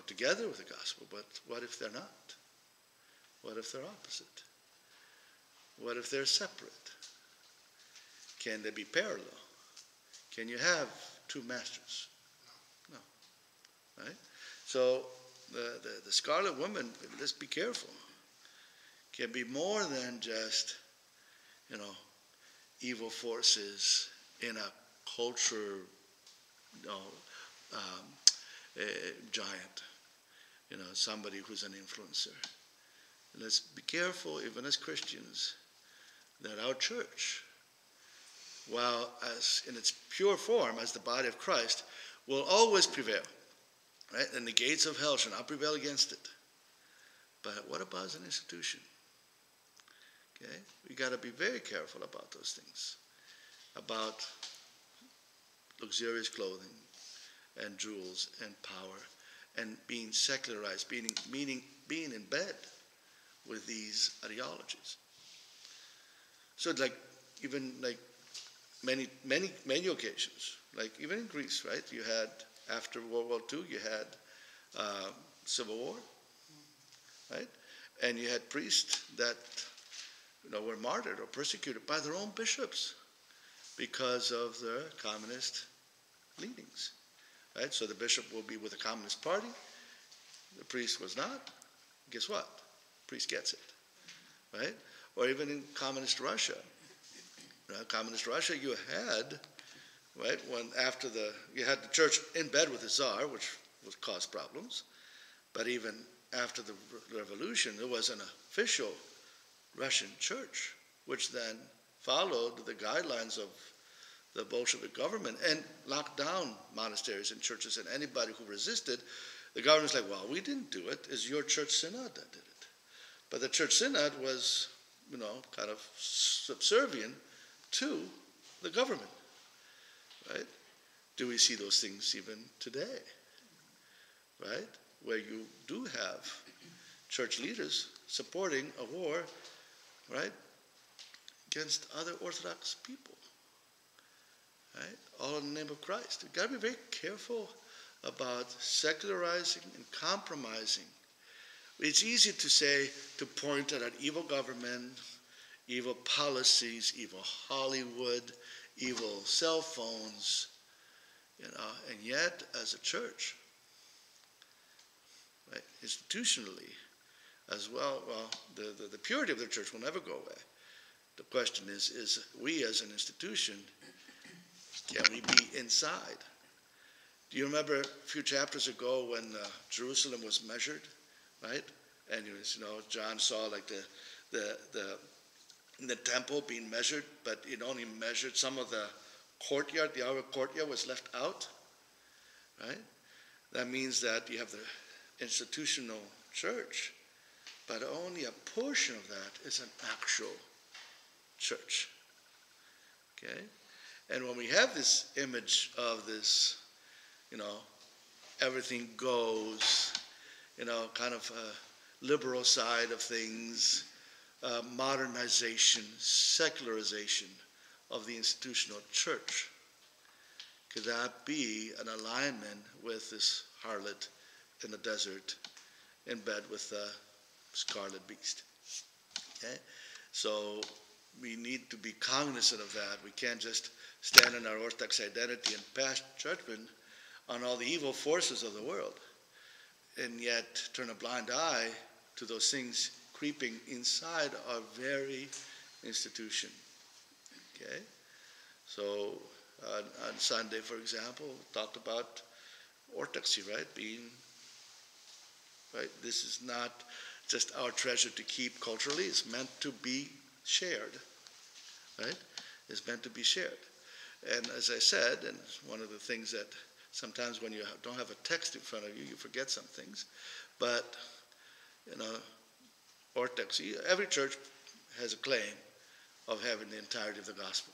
together with the gospel, but what if they're not? What if they're opposite? What if they're separate? Can they be parallel? Can you have two masters? No. Right? So the scarlet woman, let's be careful, can be more than just, evil forces in a culture, giant, somebody who's an influencer. Let's be careful, even as Christians, that our church, while as in its pure form as the body of Christ, will always prevail, right? And the gates of hell shall not prevail against it. But what about as an institution? Okay, we got to be very careful about those things, about luxurious clothing and jewels and power and being secularized, meaning being in bed with these ideologies. So even many occasions, like even in Greece, right? You had, after World War II, you had Civil War, right? And you had priests that were martyred or persecuted by their own bishops because of their communist leanings, right? So the bishop will be with the Communist Party, the priest was not. Guess what? The priest gets it, right? Or even in communist Russia, you had, right, you had the church in bed with the Tsar, which would cause problems, but even after the revolution, there was an official Russian church, which then followed the guidelines of the Bolshevik government and locked down monasteries and churches, and anybody who resisted, the government's like, well, we didn't do it, it's your church synod that did it. But the church synod was, kind of subservient to the government, right? Do we see those things even today, right? Where you do have church leaders supporting a war, right, against other Orthodox people, right? All in the name of Christ. We've got to be very careful about secularizing and compromising. It's easy to say, to point at an evil government, evil policies, evil Hollywood, evil cell phones, and yet as a church, right, institutionally as well, the purity of the church will never go away. The question is we as an institution, can we be inside? Do you remember a few chapters ago when Jerusalem was measured, right? And John saw like the temple being measured, but it only measured some of the courtyard. The outer courtyard was left out, right? That means that you have the institutional church, but only a portion of that is an actual church, okay? And when we have this image of this, everything goes, kind of liberal side of things, modernization, secularization of the institutional church. Could that be an alignment with this harlot in the desert in bed with the scarlet beast? Okay? So we need to be cognizant of that. We can't just stand in our Orthodox identity and pass judgment on all the evil forces of the world, and yet turn a blind eye to those things creeping inside our very institution. Okay? So on Sunday, for example, we talked about orthodoxy, right? This is not just our treasure to keep culturally. It's meant to be shared, right? It's meant to be shared. And as I said, and one of the things that sometimes when you don't have a text in front of you, you forget some things. But, orthodoxy, every church has a claim of having the entirety of the gospel,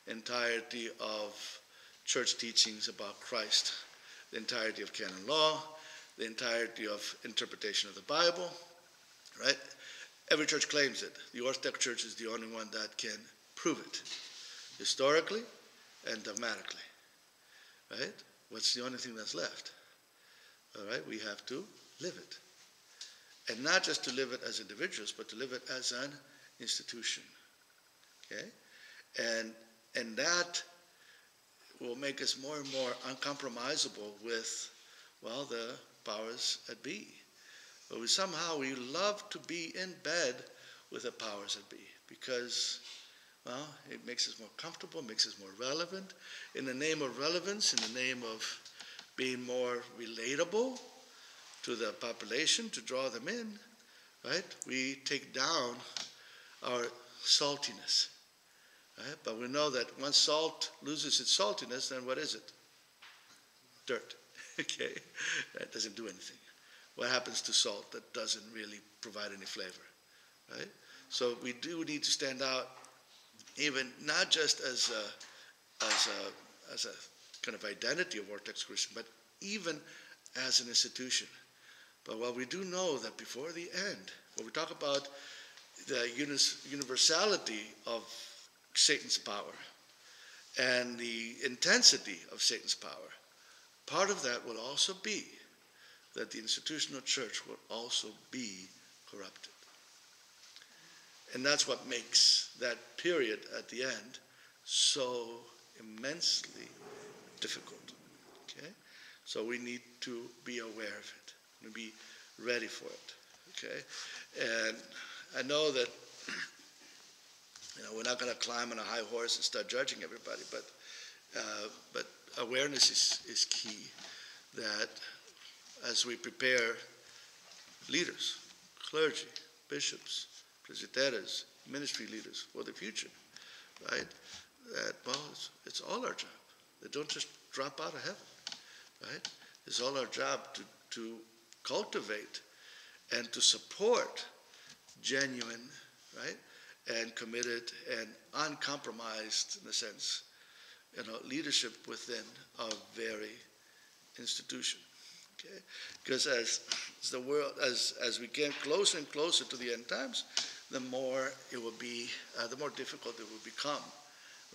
entirety of church teachings about Christ, the entirety of canon law, the entirety of interpretation of the Bible, right? Every church claims it. The Orthodox Church is the only one that can prove it, historically and dogmatically, right? What's the only thing that's left? All right, we have to live it. And not just to live it as individuals, but to live it as an institution, okay? And that will make us more and more uncompromisable with, the powers that be. But we love to be in bed with the powers that be because, it makes us more comfortable, makes us more relevant. In the name of relevance, in the name of being more relatable to the population, to draw them in, right? We take down our saltiness, right? But we know that once salt loses its saltiness, then what is it? Dirt, okay? That doesn't do anything. What happens to salt that doesn't really provide any flavor, right? So we do need to stand out, even not just as a kind of identity of Orthodox Christian, but even as an institution. But while we do know that before the end, when we talk about the universality of Satan's power and the intensity of Satan's power, part of that will also be that the institutional church will also be corrupted. And that's what makes that period at the end so immensely difficult. Okay? So we need to be aware of it, and be ready for it. Okay? And I know that we're not going to climb on a high horse and start judging everybody, but awareness is key. That as we prepare leaders, clergy, bishops, presbyteros, ministry leaders for the future, right? That, it's all our job. They don't just drop out of heaven, right? It's all our job to cultivate and to support genuine, right, and committed and uncompromised, in a sense, leadership within our very institution. Okay? Because as the world, as we get closer and closer to the end times, the more it will be, the more difficult it will become,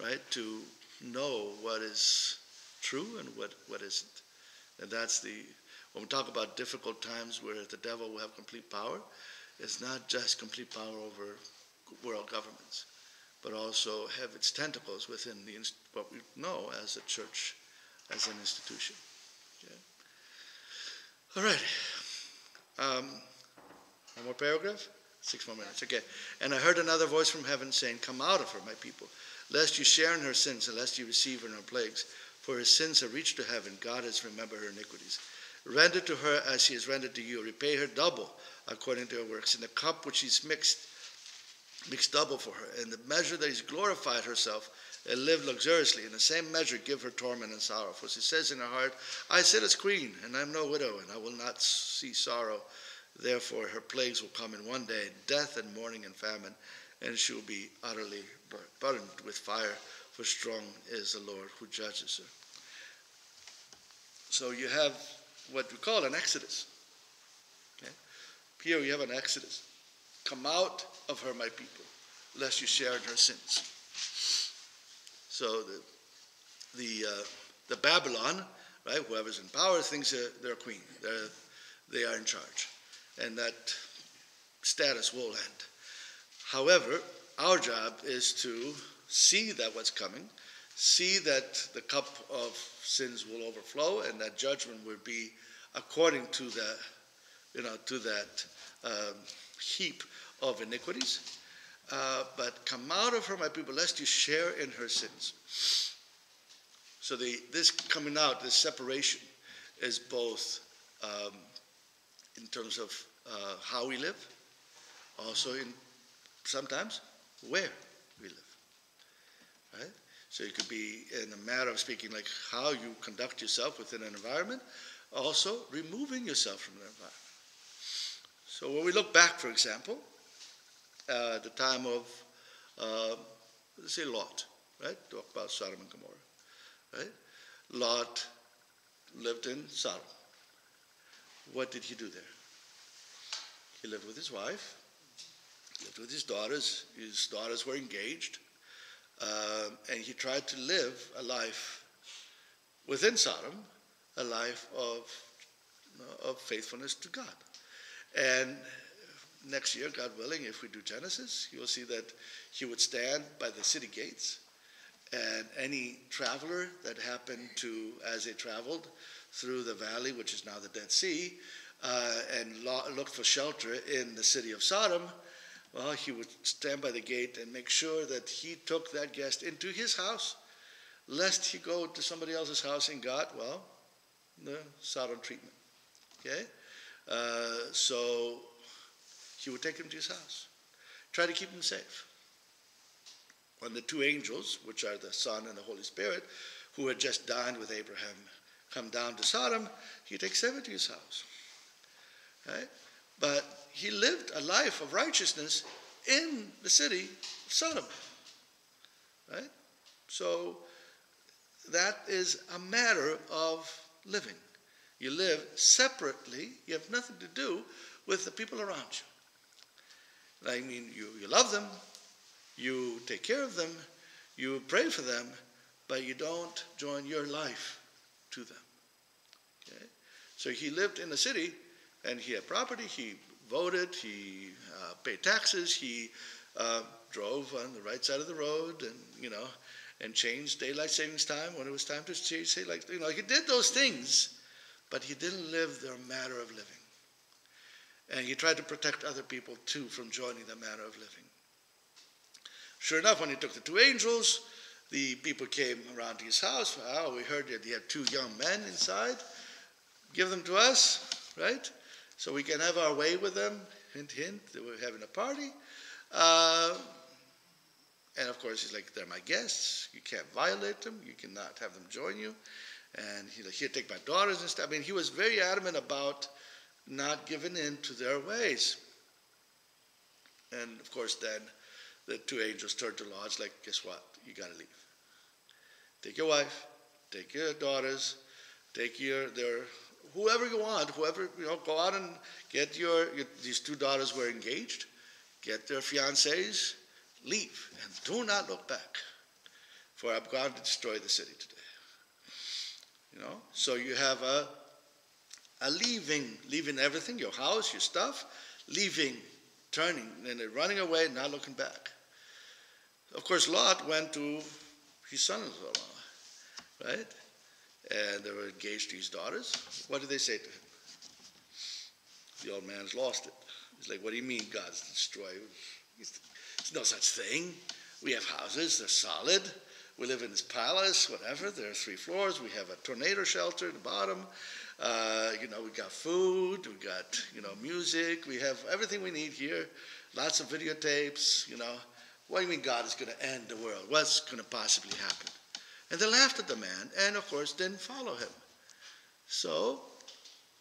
right, to know what is true and what isn't. And that's when we talk about difficult times where the devil will have complete power, it's not just complete power over world governments, but also have its tentacles within what we know as a church, as an institution. Okay? All right. One more paragraph? 6 more minutes. Okay. And I heard another voice from heaven saying, "Come out of her, my people, lest you share in her sins, and lest you receive in her plagues. For her sins have reached to heaven. God has remembered her iniquities. Render to her as she has rendered to you. Repay her double according to her works. In the cup which she's mixed double for her. In the measure that she's glorified herself and lived luxuriously, in the same measure give her torment and sorrow. For she says in her heart, I sit as queen, and I am no widow, and I will not see sorrow. Therefore her plagues will come in one day, death and mourning and famine, and she will be utterly burned with fire, for strong is the Lord who judges her." So you have what we call an exodus. Okay? Here we have an Exodus. Come out of her, my people, lest you share in her sins. So the Babylon, right, whoever's in power thinks they're queen. They are in charge. And that status will end. However, our job is to see that what's coming, see that the cup of sins will overflow, and that judgment will be according to that heap of iniquities. But come out of her, my people, lest you share in her sins. So this coming out, this separation, is both in terms of how we live, also in sometimes where we live, right? So it could be in a matter of speaking like how you conduct yourself within an environment, also removing yourself from the environment. So when we look back, for example, the time of, let's say Lot, right? Talk about Sodom and Gomorrah, right? Lot lived in Sodom. What did he do there? He lived with his wife, lived with his daughters. His daughters were engaged. And he tried to live a life within Sodom, a life of faithfulness to God. And next year, God willing, if we do Genesis, you will see that he would stand by the city gates, and any traveler that happened to, as they traveled through the valley, which is now the Dead Sea, and looked for shelter in the city of Sodom, well, he would stand by the gate and make sure that he took that guest into his house, lest he go to somebody else's house and got, well, the Sodom treatment. Okay? So he would take him to his house, try to keep him safe. When the two angels, which are the Son and the Holy Spirit, who had just dined with Abraham, come down to Sodom, he takes them to his house. Right? But he lived a life of righteousness in the city of Sodom. Right? So that is a matter of living. You live separately. You have nothing to do with the people around you. I mean, you love them, you take care of them, you pray for them, but you don't join your life to them. Okay? So he lived in the city, and he had property, he voted, he paid taxes, he drove on the right side of the road, and changed daylight savings time when it was time to change, he did those things, but he didn't live their manner of living. And he tried to protect other people too from joining the manner of living. Sure enough, when he took the two angels, the people came around to his house. Oh, we heard that he had two young men inside. Give them to us, right? So we can have our way with them. Hint, hint, they were having a party. And of course, he's like, they're my guests. You can't violate them. You cannot have them join you. And he'd like, here, take my daughters and stuff. I mean, he was very adamant about not giving in to their ways. And of course, then the two angels turned to Lot. It's like, guess what? You got to leave. Take your wife, take your daughters, take whoever you want, go out and get these two daughters were engaged, get their fiancés, leave, and do not look back, for I'm going to destroy the city today. So you have a leaving everything, your house, your stuff, leaving, turning, and running away, not looking back. Of course, Lot went to his son-in-law, right? And they were engaged to his daughters. What did they say to him? The old man's lost it. He's like, what do you mean God's destroyed? There's no such thing. We have houses, they're solid. We live in this palace, whatever. There are 3 floors. We have a tornado shelter at the bottom. We got food. We got, music. We have everything we need here. Lots of videotapes, What do you mean God is going to end the world? What's going to possibly happen? And they laughed at the man and, of course, didn't follow him. So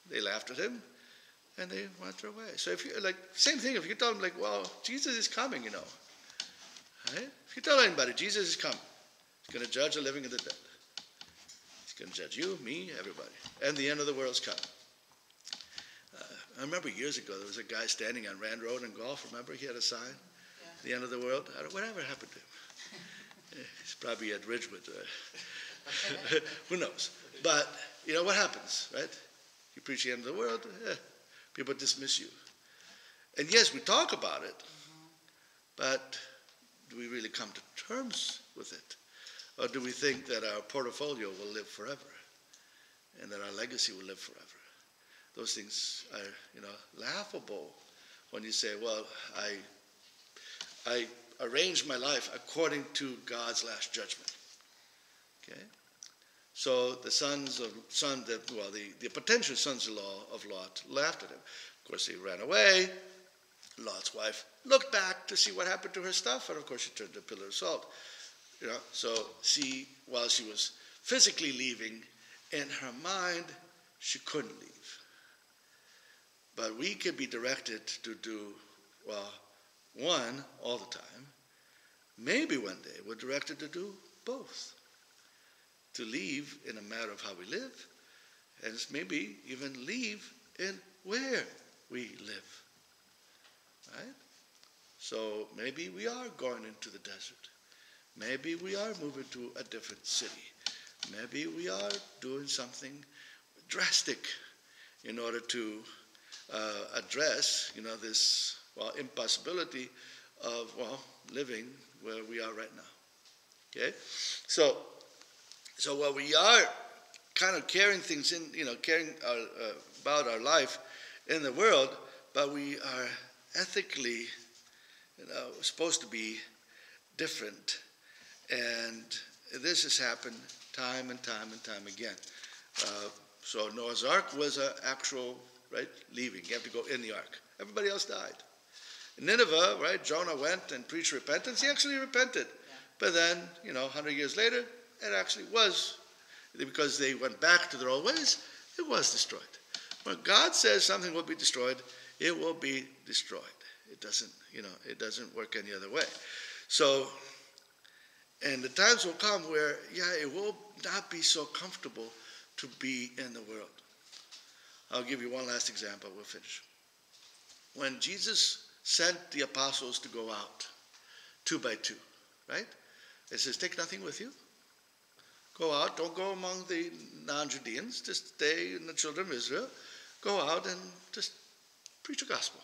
they laughed at him and they went their way. So if you same thing, if you tell them well, Jesus is coming, right? If you tell anybody Jesus is coming, he's going to judge the living and the dead. He's going to judge you, me, everybody. And the end of the world's coming. I remember years ago, there was a guy standing on Rand Road in Gulf. Remember, he had a sign, the end of the world. Whatever happened to him? He's probably at Ridgewood. Who knows? But, you know, what happens, right? You preach the end of the world, people dismiss you. And yes, we talk about it, but do we really come to terms with it? Or do we think that our portfolio will live forever and that our legacy will live forever? Those things are, you know, laughable when you say, well, I arrange my life according to God's last judgment. Okay? So the the potential sons-in-law of Lot laughed at him. Of course, he ran away. Lot's wife looked back to see what happened to her stuff, and of course she turned to a pillar of salt. You know, so while she was physically leaving, in her mind, she couldn't leave. But we could be directed to do, well, one all the time. Maybe one day we're directed to do both. To leave in a matter of how we live, and maybe even leave in where we live. Right? So maybe we are going into the desert. Maybe we are moving to a different city. Maybe we are doing something drastic in order to address, you know, this, well, impossibility of, well, living where we are right now. Okay? So while we are kind of carrying things in, you know, about our life in the world, but we are ethically, you know, supposed to be different. And this has happened time and time and time again. So Noah's Ark was an actual, right, leaving. You have to go in the ark. Everybody else died. In Nineveh, right, Jonah went and preached repentance. He actually repented. Yeah. But then, you know, 100 years later, it actually was, because they went back to their old ways, it was destroyed. When God says something will be destroyed, it will be destroyed. It doesn't, you know, it doesn't work any other way. So, and the times will come where, yeah, it will not be so comfortable to be in the world. I'll give you one last example, we'll finish. When Jesus sent the apostles to go out, 2 by 2, right? It says, take nothing with you. Go out, don't go among the non-Judeans, just stay in the children of Israel. Go out and just preach the gospel.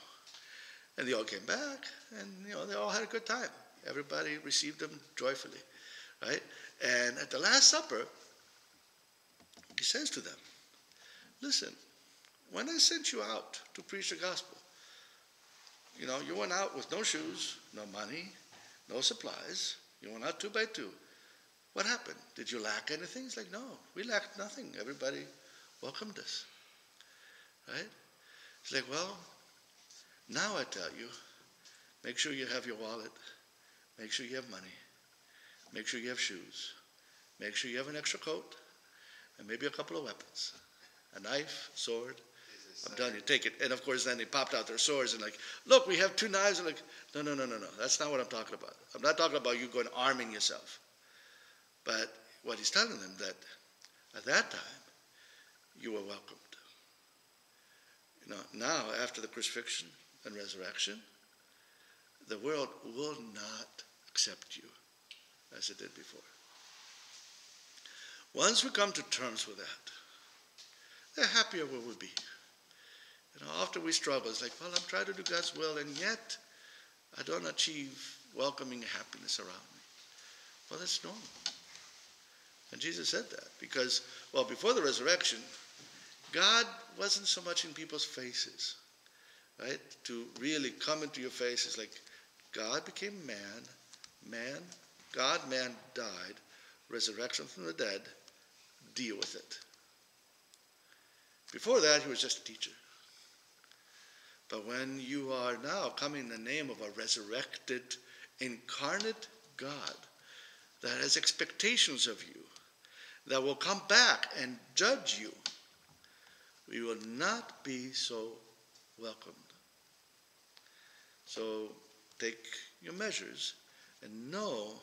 And they all came back, and, you know, they all had a good time. Everybody received them joyfully, right? And at the Last Supper, he says to them, listen, when I sent you out to preach the gospel, you know, you went out with no shoes, no money, no supplies. You went out 2 by 2. What happened? Did you lack anything? It's like, no, we lacked nothing. Everybody welcomed us, right? It's like, well, now I tell you, make sure you have your wallet. Make sure you have money. Make sure you have shoes. Make sure you have an extra coat and maybe a couple of weapons. A knife, sword. I'm telling you, take it. And of course, then they popped out their swords and like, look, we have 2 knives. And like, no. That's not what I'm talking about. I'm not talking about you going arming yourself. But what he's telling them that at that time, you were welcomed. You know, now, after the crucifixion and resurrection, the world will not accept you as it did before. Once we come to terms with that, the happier we will be. You know, often we struggle. It's like, well, I'm trying to do God's will, and yet I don't achieve welcoming happiness around me. Well, that's normal. And Jesus said that because, well, before the resurrection, God wasn't so much in people's faces, right? To really come into your faces, like God became man, God, man died, resurrection from the dead, deal with it. Before that, he was just a teacher. But when you are now coming in the name of a resurrected, incarnate God that has expectations of you, that will come back and judge you, we will not be so welcomed. So take your measures and know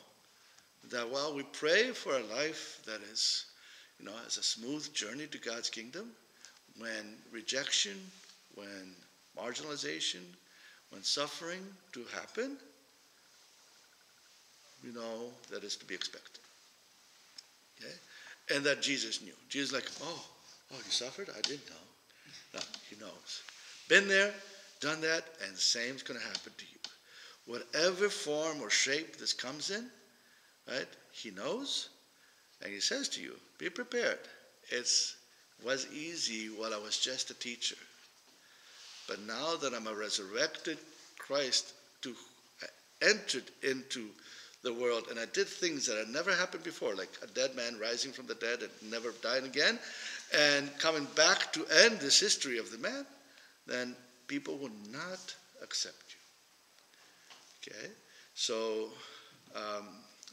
that while we pray for a life that is, you know, as a smooth journey to God's kingdom, when rejection when marginalization, when suffering do happen, you know that is to be expected. Okay? And that Jesus knew. Jesus like, oh, you suffered? I didn't know. No, he knows. Been there, done that, and the same is going to happen to you. Whatever form or shape this comes in, right, he knows, and he says to you, be prepared. It was easy while I was just a teacher. But now that I'm a resurrected Christ who entered into the world, and I did things that had never happened before, like a dead man rising from the dead and never dying again, and coming back to end this history of the man, then people will not accept you. Okay? So,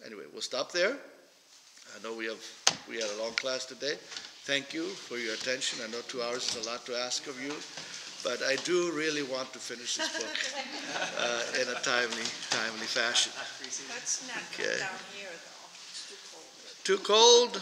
anyway, we'll stop there. I know we had a long class today. Thank you for your attention. I know 2 hours is a lot to ask of you, but I do really want to finish this book in a timely fashion. Let's not Okay. go down here, though. It's too cold. Too cold?